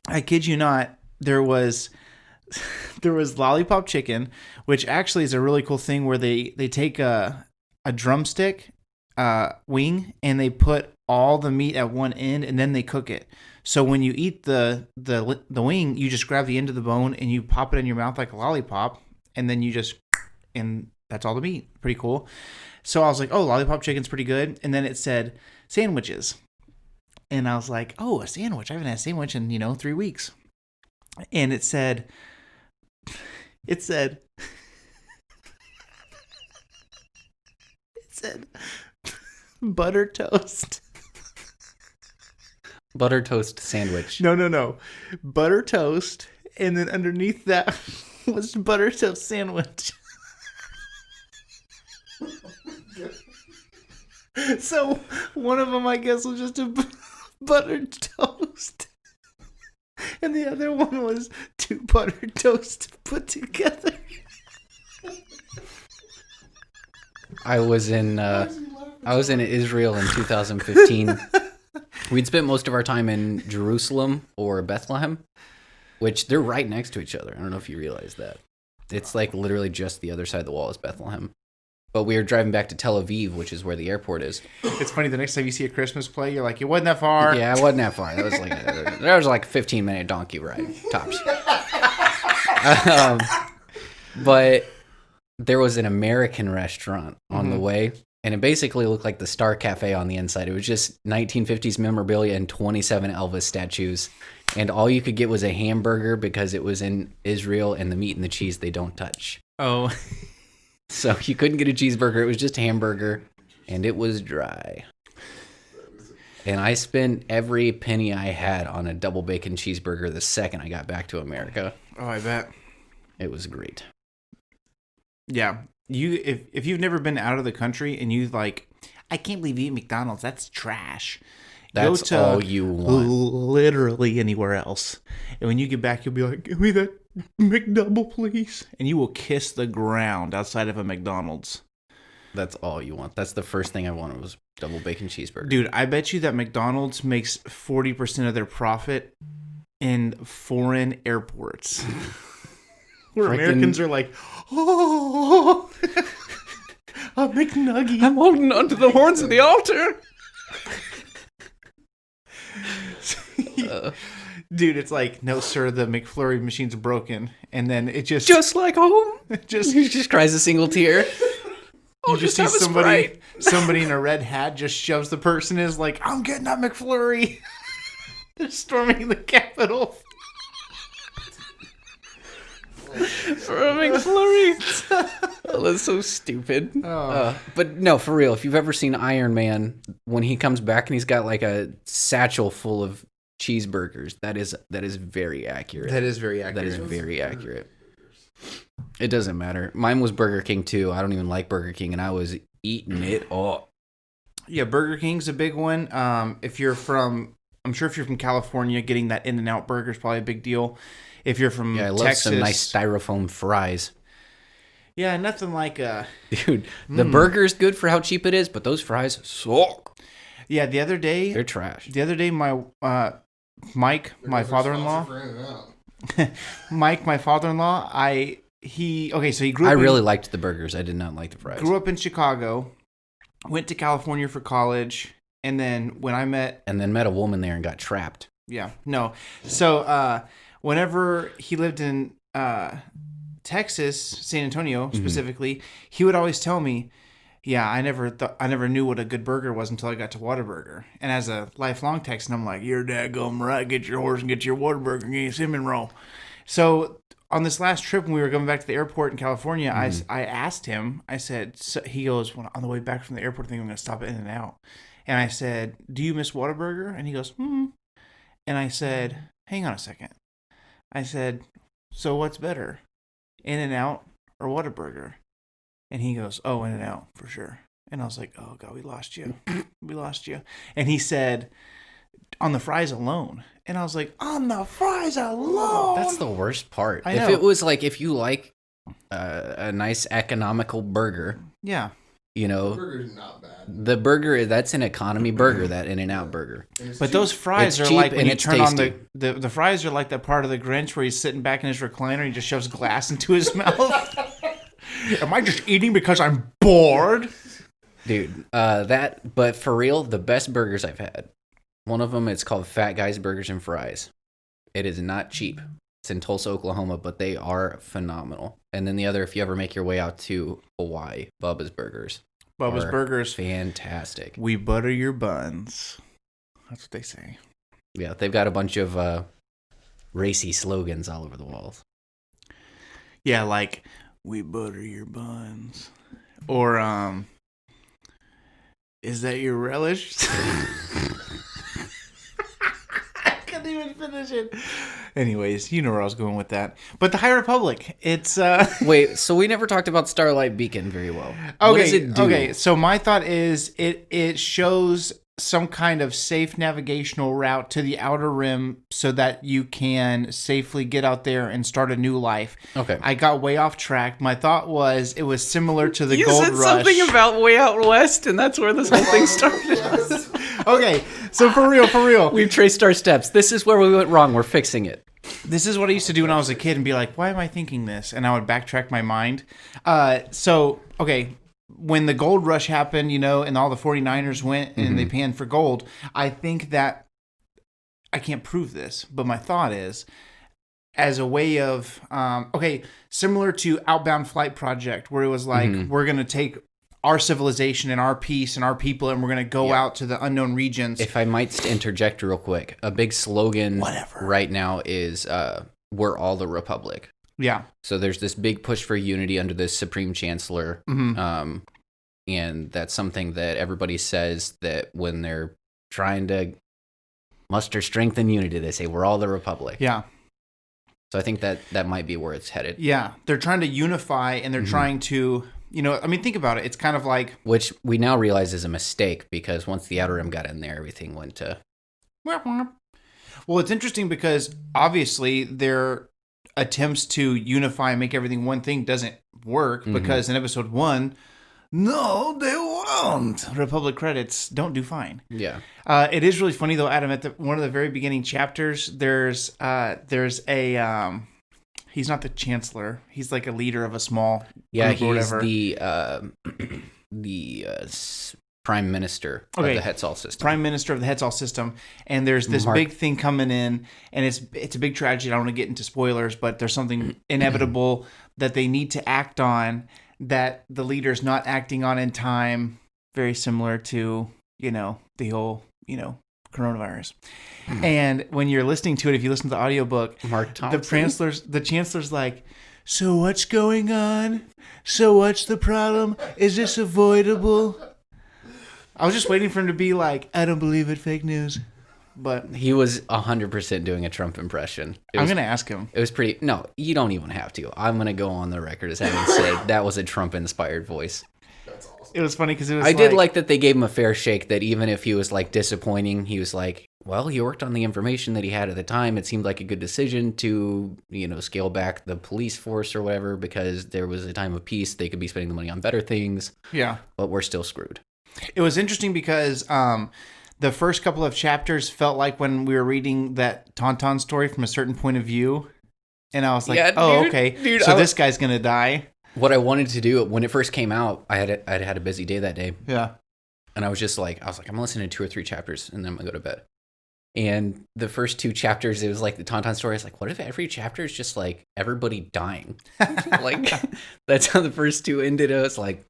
I kid you not, there was lollipop chicken, which actually is a really cool thing where they take a drumstick wing and they put all the meat at one end and then they cook it. So when you eat the wing, you just grab the end of the bone and you pop it in your mouth like a lollipop, and then and that's all the meat. Pretty cool. So I was like, oh, lollipop chicken's pretty good. And then it said sandwiches. And I was like, oh, a sandwich. I haven't had a sandwich in, 3 weeks. And it said butter toast. Butter toast sandwich. No. Butter toast. And then underneath that was butter toast sandwich. So one of them, I guess, was just a buttered toast. And the other one was 2 buttered toasts put together. I was in Israel in 2015. We'd spent most of our time in Jerusalem or Bethlehem, which they're right next to each other. I don't know if you realize that. It's like literally just the other side of the wall is Bethlehem. But we were driving back to Tel Aviv, which is where the airport is. It's funny, the next time you see a Christmas play, you're like, it wasn't that far. Yeah, it wasn't that far. That was like a 15-minute donkey ride, tops. But there was an American restaurant on the way, and it basically looked like the Star Cafe on the inside. It was just 1950s memorabilia and 27 Elvis statues. And all you could get was a hamburger because it was in Israel, and the meat and the cheese they don't touch. Oh. So you couldn't get a cheeseburger. It was just a hamburger, and it was dry. And I spent every penny I had on a double bacon cheeseburger the second I got back to America. Oh, I bet. It was great. Yeah. If you've never been out of the country and you like, I can't believe you eat McDonald's, that's trash. That's Go to all you want. Literally anywhere else. And when you get back, you'll be like, give me that McDouble, please. And you will kiss the ground outside of a McDonald's. That's all you want. That's the first thing I wanted was double bacon cheeseburger. Dude, I bet you that McDonald's makes 40% of their profit in foreign airports. Where Americans are like, oh, a McNugget. I'm holding onto the horns of the altar. Dude, it's like, no, sir, the McFlurry machine's broken. And then it just like home. He just cries a single tear. You just see somebody in a red hat just shoves the person is like, I'm getting that McFlurry. They're storming the Capitol. For a McFlurry. Oh, that's so stupid. But no, for real, if you've ever seen Iron Man, when he comes back and he's got like a satchel full of cheeseburgers, that is very accurate. That is very accurate. That is very accurate. It doesn't matter. Mine was Burger King too. I don't even like Burger King, and I was eating it all. Yeah, Burger King's a big one. I'm sure if you're from California, getting that In-N-Out burger is probably a big deal. If you're from I love Texas, some nice styrofoam fries. Yeah, nothing like Dude, the burger's good for how cheap it is, but those fries suck. Yeah, the other day They're trash. The other day, my Mike, my father-in-law, Mike, my father-in-law, so he grew up. I really liked the burgers. I did not like the fries. Grew up in Chicago, went to California for college, and then met a woman there and got trapped. Yeah, no. So whenever he lived in Texas, San Antonio specifically, he would always tell me, "Yeah, I never knew what a good burger was until I got to Whataburger." And as a lifelong Texan, I'm like, "You're daggum right. Get your horse and get your Whataburger and get your cinnamon roll." So on this last trip, when we were going back to the airport in California, I asked him. I said, he goes, "When on the way back from the airport, I think I'm going to stop at In-N-Out." And I said, "Do you miss Whataburger?" And he goes, "Hmm." And I said, "Hang on a second." I said, "So what's better, In-N-Out or Whataburger?" And he goes, "Oh, In-N-Out for sure." And I was like, "Oh God, we lost you. We lost you." And he said, "On the fries alone." And I was like, "On the fries alone?" That's the worst part. I know. If it was like, if you like a nice economical burger, Yeah. you know, The burger's not bad. the burger, that's an economy burger, that In-N-Out burger. But cheap. those fries It's are cheap like when and you it's turn on tasty. the fries are like that part of the Grinch where he's sitting back in his recliner and he just shoves glass into his mouth. Am I just eating because I'm bored? Dude, but for real, the best burgers I've had. One of them, it's called Fat Guys Burgers and Fries. It is not cheap. It's in Tulsa, Oklahoma, but they are phenomenal. And then the other, if you ever make your way out to Hawaii, Bubba's Burgers. Bubba's are Burgers. Fantastic. We butter your buns. That's what they say. Yeah, they've got a bunch of racy slogans all over the walls. Yeah, like, we butter your buns. Or, is that your relish? I couldn't even finish it. Anyways, you know where I was going with that. But the High Republic, it's... Wait, so we never talked about Starlight Beacon very well. What does it do? Okay, so my thought is it shows some kind of safe navigational route to the Outer Rim so that you can safely get out there and start a new life. Okay. I got way off track. My thought was it was similar to the You Gold said Rush. something about way out west, and that's where this whole thing started. Okay, so for real. We've traced our steps. This is where we went wrong. We're fixing it. This is what I used to do when I was a kid and be like, why am I thinking this? And I would backtrack my mind. Okay, when the gold rush happened, and all the 49ers went and they panned for gold, I think that, I can't prove this, but my thought is, as a way of, similar to Outbound Flight Project, where it was like, we're going to take our civilization and our peace and our people, and we're going to go out to the unknown regions. If I might interject real quick, a big slogan right now is "We're all the Republic." Yeah. So there's this big push for unity under this Supreme Chancellor, and that's something that everybody says that when they're trying to muster strength and unity, they say, "We're all the Republic." Yeah. So I think that might be where it's headed. Yeah. They're trying to unify, and they're trying to... think about it. It's kind of like... Which we now realize is a mistake, because once the Outer Rim got in there, everything went to... Well, it's interesting because obviously their attempts to unify and make everything one thing doesn't work, because in episode 1, no, they won't. Republic credits don't do fine. Yeah. It is really funny though, Adam, at one of the very beginning chapters, there's a... He's not the chancellor. He's like a leader of a small group or whatever. He's the prime minister of the Hetzal system. Prime minister of the Hetzal system. And there's this big thing coming in, and it's a big tragedy. I don't want to get into spoilers, but there's something inevitable that they need to act on that the leader's not acting on in time. Very similar to, the whole, coronavirus. And when you're listening to it, if you listen to the audiobook, Mark Thompson. the chancellor's like, so what's going on? So what's the problem? Is this avoidable? I was just waiting for him to be like, I don't believe it, fake news. but He was 100% doing a Trump impression. I'm going to ask him. It was pretty... No, you don't even have to. I'm going to go on the record as having said that was a Trump-inspired voice. That's awesome. It was funny because it was I did like that they gave him a fair shake, that even if he was, like, disappointing, he was like, well, he worked on the information that he had at the time. It seemed like a good decision to, scale back the police force or whatever, because there was a time of peace. They could be spending the money on better things. Yeah. But we're still screwed. It was interesting because the first couple of chapters felt like when we were reading that Tauntaun story from a certain point of view. And I was like, okay. Dude, so this guy's going to die. What I wanted to do when it first came out, I'd had a busy day that day. Yeah. And I was like, I'm listening to 2 or 3 chapters and then I'm going to go to bed. And the first 2 chapters, it was like the Tauntaun story. I was like, what if every chapter is just like everybody dying? Like, that's how the first 2 ended. I was like,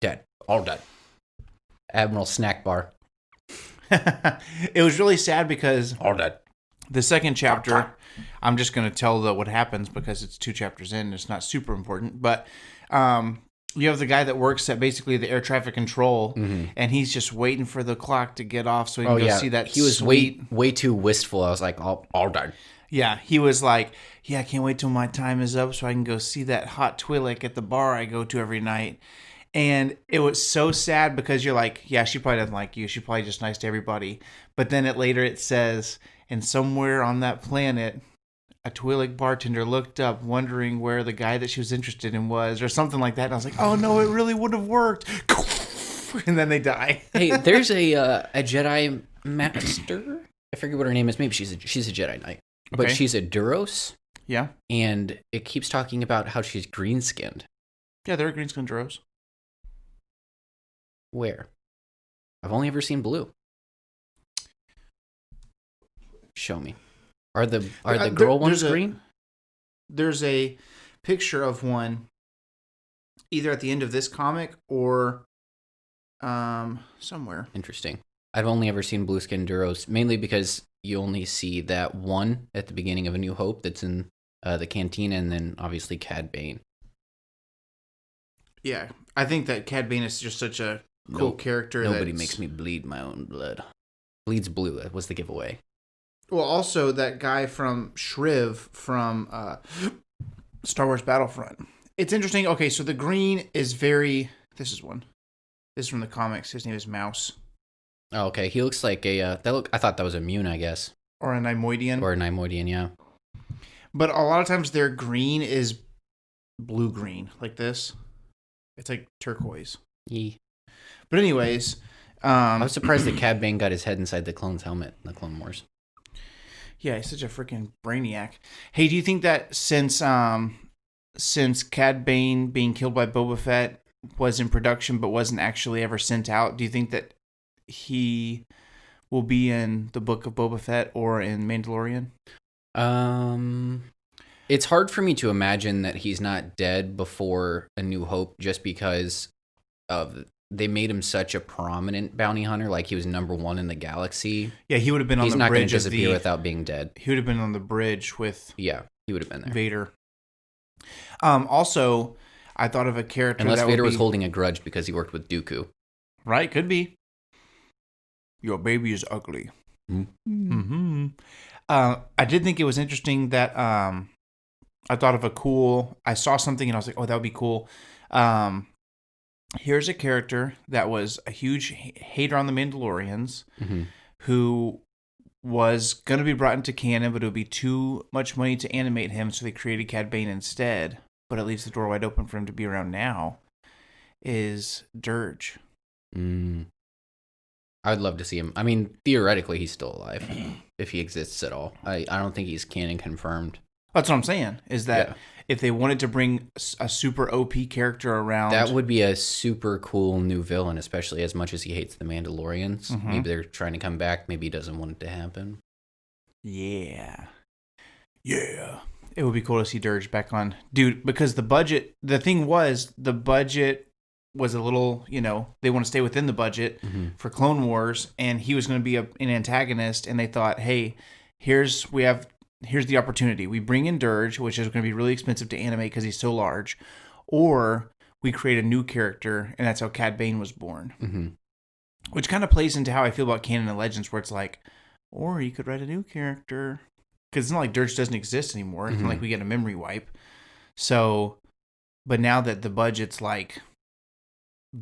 dead. All dead. Admiral Snack Bar. It was really sad because All dead. the second chapter, I'm just going to tell what happens because it's 2 chapters in. It's not super important. But you have the guy that works at basically the air traffic control, and he's just waiting for the clock to get off so he can go see that. He was sweet... way too wistful. I was like, all dead. Yeah, he was like, I can't wait till my time is up so I can go see that hot Twi'lek at the bar I go to every night. And it was so sad because you're like, yeah, she probably doesn't like you. She's probably just nice to everybody. But then later it says, and somewhere on that planet, a Twi'lek bartender looked up wondering where the guy that she was interested in was, or something like that. And I was like, oh no, it really would have worked. And then they die. Hey, there's a Jedi master. I forget what her name is. Maybe she's a Jedi Knight. But Okay. she's a Duros. Yeah. And it keeps talking about how she's green-skinned. Yeah, they're green skin Duros. Where? I've only ever seen blue. Show me. Are the girl ones green? There's a picture of one either at the end of this comic or somewhere. Interesting. I've only ever seen blue skin Duros, mainly because you only see that one at the beginning of A New Hope that's in the cantina, and then obviously Cad Bane. Yeah, I think that Cad Bane is just such a cool character. Nobody makes me bleed my own blood. Bleeds blue. That was the giveaway. Well, also that guy from Shriv from Star Wars Battlefront. It's interesting. Okay, so the green is very... This is one. This is from the comics. His name is Mouse. Oh, okay. He looks like a... I thought that was a Mune, I guess. Or a Neimoidian. Or a Neimoidian, yeah. But a lot of times their green is blue-green, like this. It's like turquoise. Yee. But anyways... I was surprised that Cad Bane got his head inside the clone's helmet in the Clone Wars. Yeah, he's such a freaking brainiac. Hey, do you think that since Cad Bane being killed by Boba Fett was in production but wasn't actually ever sent out, do you think that he will be in the Book of Boba Fett or in Mandalorian? It's hard for me to imagine that he's not dead before A New Hope, just because of they made him such a prominent bounty hunter, like he was #1 in the galaxy. Yeah, he would have been on He's the not going bridge to disappear of without being dead. He would have been on the bridge with Yeah, he would have been there. Vader. Also, I thought of a character Unless that Vader would was be, holding a grudge because he worked with Dooku. right? Could be. Your baby is ugly. Mm-hmm. I did think it was interesting that I thought of I saw something and I was like, oh, that would be cool. Here's a character that was a huge hater on the Mandalorians, who was going to be brought into canon, but it would be too much money to animate him, so they created Cad Bane instead. But it leaves the door wide open for him to be around now. Is Dirge. I'd love to see him. I mean, theoretically, he's still alive, if he exists at all. I don't think he's canon confirmed. That's what I'm saying, is that if they wanted to bring a super OP character around... That would be a super cool new villain, especially as much as he hates the Mandalorians. Maybe they're trying to come back. Maybe he doesn't want it to happen. Yeah. It would be cool to see Dirge back on. Dude, because the budget was a little, they want to stay within the budget for Clone Wars, and he was going to be an antagonist, and they thought, hey, here's the opportunity. We bring in Dirge, which is going to be really expensive to animate because he's so large, or we create a new character, and that's how Cad Bane was born. Which kind of plays into how I feel about canon and Legends, where it's like, Or you could write a new character. Because it's not like Dirge doesn't exist anymore. It's not like we get a memory wipe. So, but now that the budget's like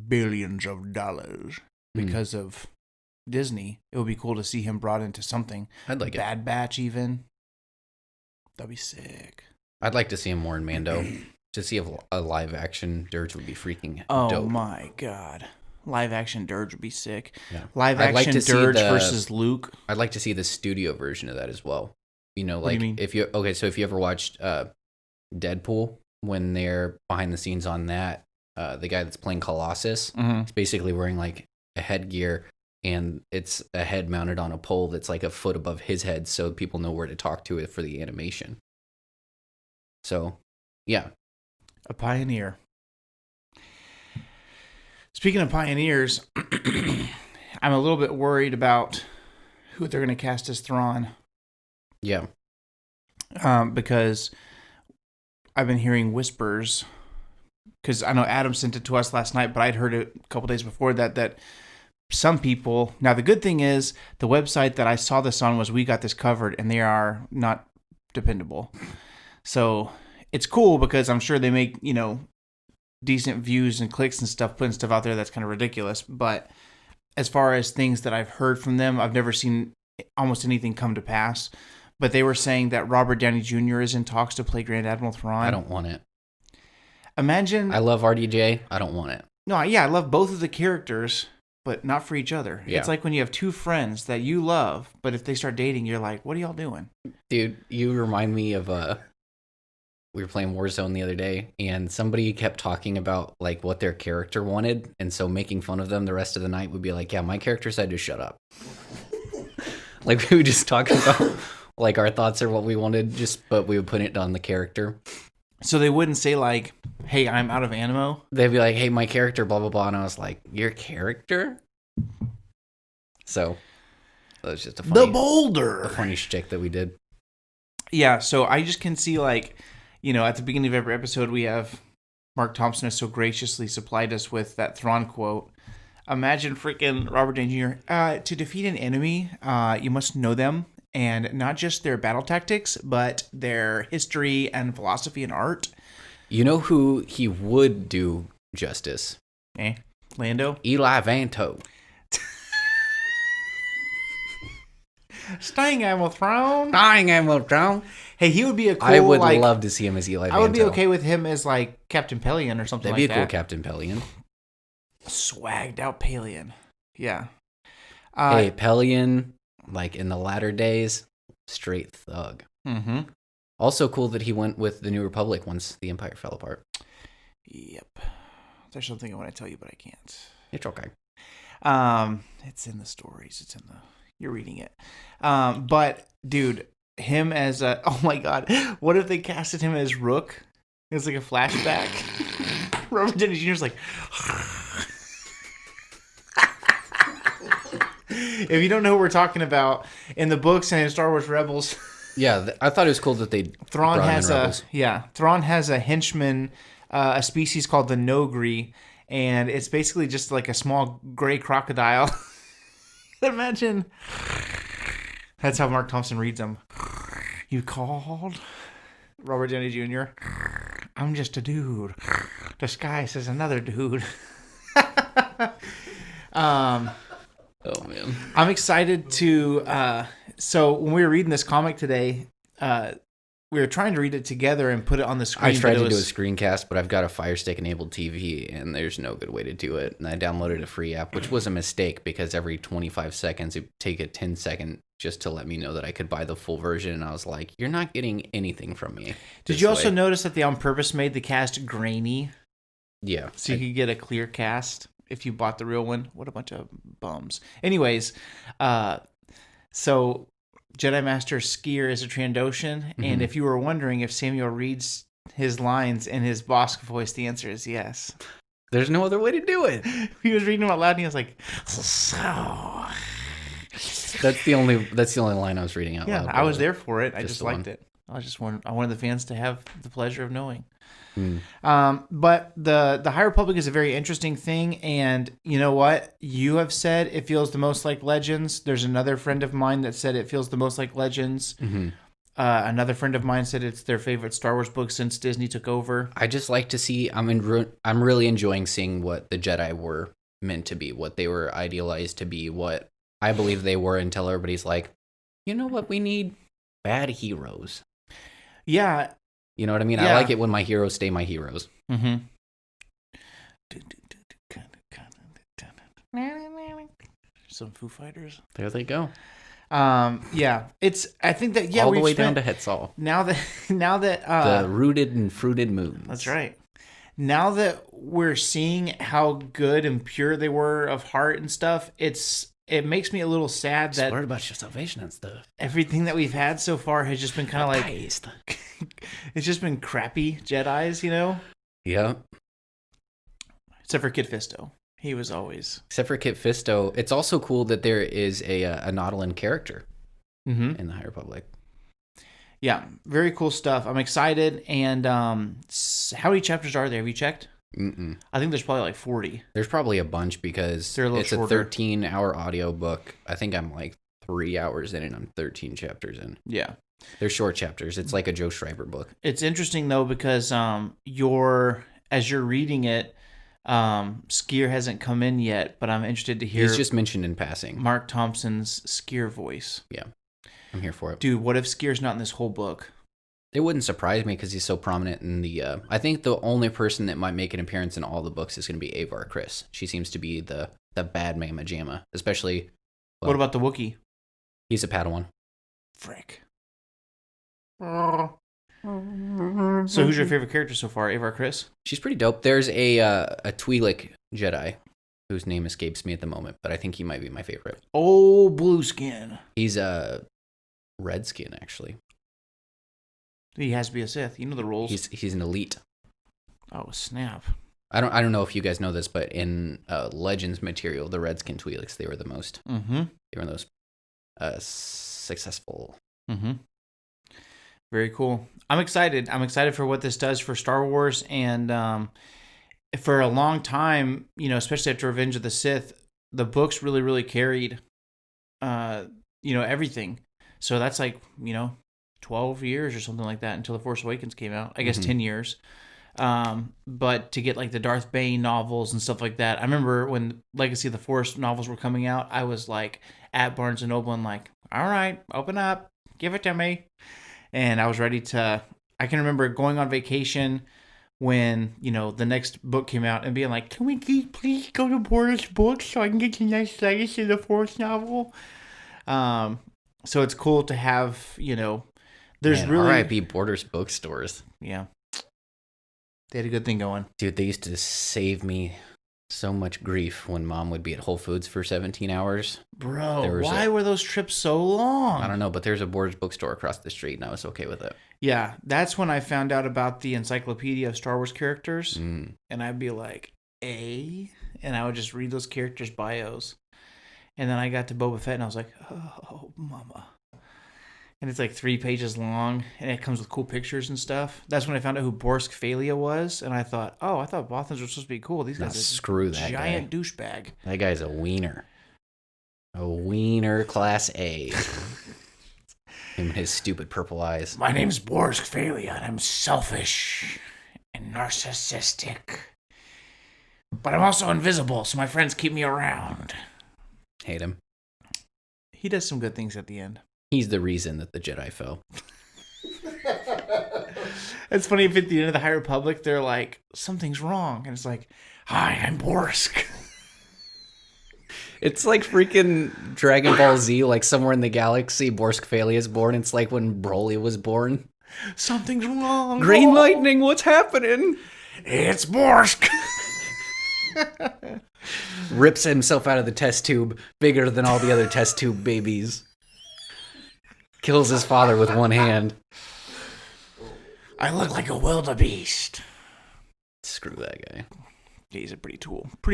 billions of dollars because of Disney, it would be cool to see him brought into something. I'd like Bad Batch even. That'd be sick. I'd like to see him more in Mando. To see a live action Dirge would be freaking dope. dope. My God. Live action Dirge would be sick. Yeah. Live action Dirge versus Luke. I'd like to see the studio version of that as well. You know, What do like you mean? if you ever watched Deadpool, when they're behind the scenes on that, the guy that's playing Colossus is basically wearing like a headgear, and it's a head mounted on a pole that's like a foot above his head, so people know where to talk to it for the animation. So, yeah. A pioneer. Speaking of pioneers, I'm a little bit worried about who they're going to cast as Thrawn. Yeah. Because I've been hearing whispers. Because I know Adam sent it to us last night, but I'd heard it a couple days before that some people... Now, the good thing is, the website that I saw this on was We Got This Covered, and they are not dependable. So, it's cool because I'm sure they make, decent views and clicks and stuff, putting stuff out there that's kind of ridiculous. But as far as things that I've heard from them, I've never seen almost anything come to pass. But they were saying that Robert Downey Jr. is in talks to play Grand Admiral Thrawn. I don't want it. Imagine... I love RDJ. I don't want it. No, yeah, I love both of the characters, but not for each other. Yeah. It's like when you have two friends that you love, but if they start dating, you're like, what are y'all doing? Dude, you remind me of... we were playing Warzone the other day, and somebody kept talking about like what their character wanted, and so making fun of them the rest of the night would be like, yeah, my character said to shut up. Like we would just talk about like our thoughts or what we wanted, but we would put it on the character. So they wouldn't say like, hey, I'm out of ammo? They'd be like, hey, my character, blah, blah, blah, and I was like, your character? So that was just a funny shtick that we did. Yeah, so I just can see like, at the beginning of every episode, we have Mark Thompson has so graciously supplied us with that Thrawn quote. Imagine freaking Robert Downey Jr. To defeat an enemy, you must know them, and not just their battle tactics, but their history and philosophy and art. You know who he would do justice? Lando? Eli Vanto. Staying Admiral Thrawn. Dying Admiral Thrawn. Hey, he would be a cool... I would love to see him as Eli Vanto. I would be okay with him as, like, Captain Pelion or something like that. That'd be a cool Captain Pelion. Swagged out Pelion. Yeah. Hey, Pelion, like, in the latter days, straight thug. Mm-hmm. Also cool that he went with the New Republic once the Empire fell apart. Yep. There's something I want to tell you, but I can't. It's okay. It's in the stories. You're reading it. But, dude... him as a... Oh my God. What if they casted him as Rook? It's like a flashback. Robert Downey Jr.'s like... If you don't know what we're talking about, in the books and in Star Wars Rebels... Yeah, I thought it was cool that they Thrawn has a henchman, a species called the Nogri, and it's basically just like a small gray crocodile. Imagine... That's how Mark Thompson reads them. You called? Robert Downey Jr. I'm just a dude. Disguised as another dude. Oh, man. I'm excited to... so when we were reading this comic today, we were trying to read it together and put it on the screen. I tried to do a screencast, but I've got a Fire Stick enabled TV, and there's no good way to do it. And I downloaded a free app, which was a mistake because every 25 seconds it would take a 10-second just to let me know that I could buy the full version. And I was like, you're not getting anything from me. Did you also notice that they on purpose made the cast grainy? Yeah. So you could get a clear cast if you bought the real one. What a bunch of bums. Anyways, so Jedi Master Skier is a Trandoshan, and if you were wondering if Samuel reads his lines in his Bosk voice, the answer is yes. There's no other way to do it. He was reading them out loud, and he was like, so... That's the only line I was reading out loud. Yeah, I was there for it. I just liked it. I wanted the fans to have the pleasure of knowing. Mm. But the High Republic is a very interesting thing, and you know what? You have said it feels the most like Legends. There's another friend of mine that said it feels the most like Legends. Mm-hmm. Another friend of mine said it's their favorite Star Wars book since Disney took over. I just like to see. I'm really enjoying seeing what the Jedi were meant to be, what they were idealized to be, what I believe they were, until everybody's like, you know what, we need bad heroes. Yeah. You know what I mean? Yeah. I like it when my heroes stay my heroes. Mm-hmm. Some Foo Fighters. There they go. Yeah. I think that all the way down to Hetzal. Now that the rooted and fruited moons. That's right. Now that we're seeing how good and pure they were of heart and stuff, it makes me a little sad that worried about your salvation and stuff. Everything that we've had so far has just been kind of like it's just been crappy Jedis, you know? Yeah. Except for Kit Fisto. He was always. Except for Kit Fisto. It's also cool that there is a Nautilin character in the High Republic. Yeah, very cool stuff. I'm excited. And how many chapters are there? Have you checked? Mm-mm. I think there's probably like 40. There's probably a bunch because it's shorter. a 13-hour audio book. I think I'm like 3 hours in and I'm 13 chapters in. Yeah. They're short chapters. It's like a Joe Schreiber book. It's interesting though because as you're reading it, Skier hasn't come in yet, but I'm interested to hear. He's just mentioned in passing. Mark Thompson's Skier voice. Yeah, I'm here for it. Dude, what if Skier's not in this whole book? It wouldn't surprise me because he's so prominent in the. I think the only person that might make an appearance in all the books is going to be Avar Kriss. She seems to be the bad Mama Jamma, especially. Well, what about the Wookiee? He's a Padawan. Frick. So who's your favorite character so far, Avar Kriss? She's pretty dope. There's a Twi'lek Jedi whose name escapes me at the moment, but I think he might be my favorite. Oh, blue skin. He's a redskin, actually. He has to be a Sith. You know the rules. He's an elite. Oh, snap. I don't know if you guys know this, but in Legends material, the redskin Twi'leks, they were the most. Mm-hmm. They were the most successful. Mm-hmm. Very cool. I'm excited. I'm excited for what this does for Star Wars. And for a long time, especially after Revenge of the Sith, the books really, really carried, everything. So that's like, 12 years or something like that until The Force Awakens came out. I guess 10 years. But to get like the Darth Bane novels and stuff like that. I remember when Legacy of the Force novels were coming out, I was like at Barnes & Noble and like, all right, open up, give it to me. And I was ready to, I can remember going on vacation when, the next book came out and being like, can we please go to Borders Books so I can get the next Legacy of the Force novel? So it's cool to have, there's really... R.I.P. Borders bookstores. Yeah. They had a good thing going. Dude, they used to save me so much grief when Mom would be at Whole Foods for 17 hours. Bro, why were those trips so long? I don't know, but there's a Borders bookstore across the street, and I was okay with it. Yeah, that's when I found out about the Encyclopedia of Star Wars Characters, and I'd be like, and I would just read those characters' bios. And then I got to Boba Fett, and I was like, oh, mama. And it's like 3 pages long, and it comes with cool pictures and stuff. That's when I found out who Borsk Phalia was, and I thought Bothans were supposed to be cool. These guys are screw that giant guy. Douchebag. That guy's a wiener. A wiener class A. Him and his stupid purple eyes. My name's Borsk Phalia, and I'm selfish and narcissistic. But I'm also invisible, so my friends keep me around. Hate him. He does some good things at the end. He's the reason that the Jedi fell. It's funny if at the end of the High Republic, they're like, something's wrong. And it's like, hi, I'm Borsk. It's like freaking Dragon Ball Z, like somewhere in the galaxy, Borsk Phalia is born. It's like when Broly was born. Something's wrong. Green lightning, what's happening? It's Borsk. Rips himself out of the test tube, bigger than all the other test tube babies. Kills his father with one hand. I look like a wildebeest. Screw that guy. He's a pretty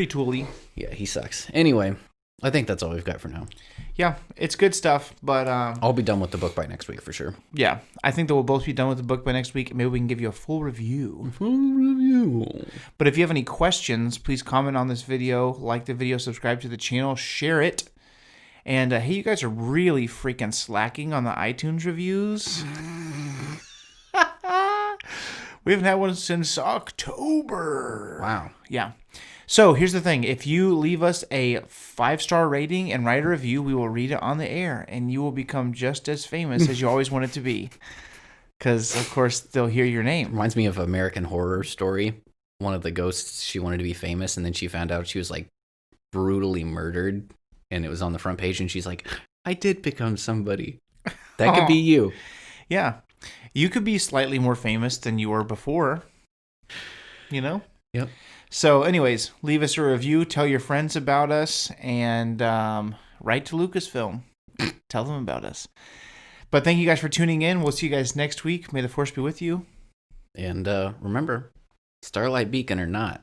tooly. Yeah, he sucks. Anyway, I think that's all we've got for now. Yeah, it's good stuff, but I'll be done with the book by next week for sure. yeah, I think that we'll both be done with the book by next week. Maybe we can give you a full review. But if you have any questions, please comment on this video, like the video, subscribe to the channel, share it. And hey, you guys are really freaking slacking on the iTunes reviews. We haven't had one since October. Wow. Yeah. So here's the thing. If you leave us a 5-star rating and write a review, we will read it on the air, and you will become just as famous as you always wanted to be. Because, of course, they'll hear your name. Reminds me of American Horror Story. One of the ghosts, she wanted to be famous, and then she found out she was, like, brutally murdered, and it was on the front page, and she's like, I did become somebody. That could be you. Yeah. You could be slightly more famous than you were before. You know? Yep. So, anyways, leave us a review, tell your friends about us, and write to Lucasfilm. Tell them about us. But thank you guys for tuning in. We'll see you guys next week. May the Force be with you. And remember, Starlight Beacon or not,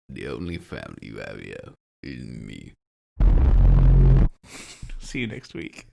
the only family you have here is me. See you next week.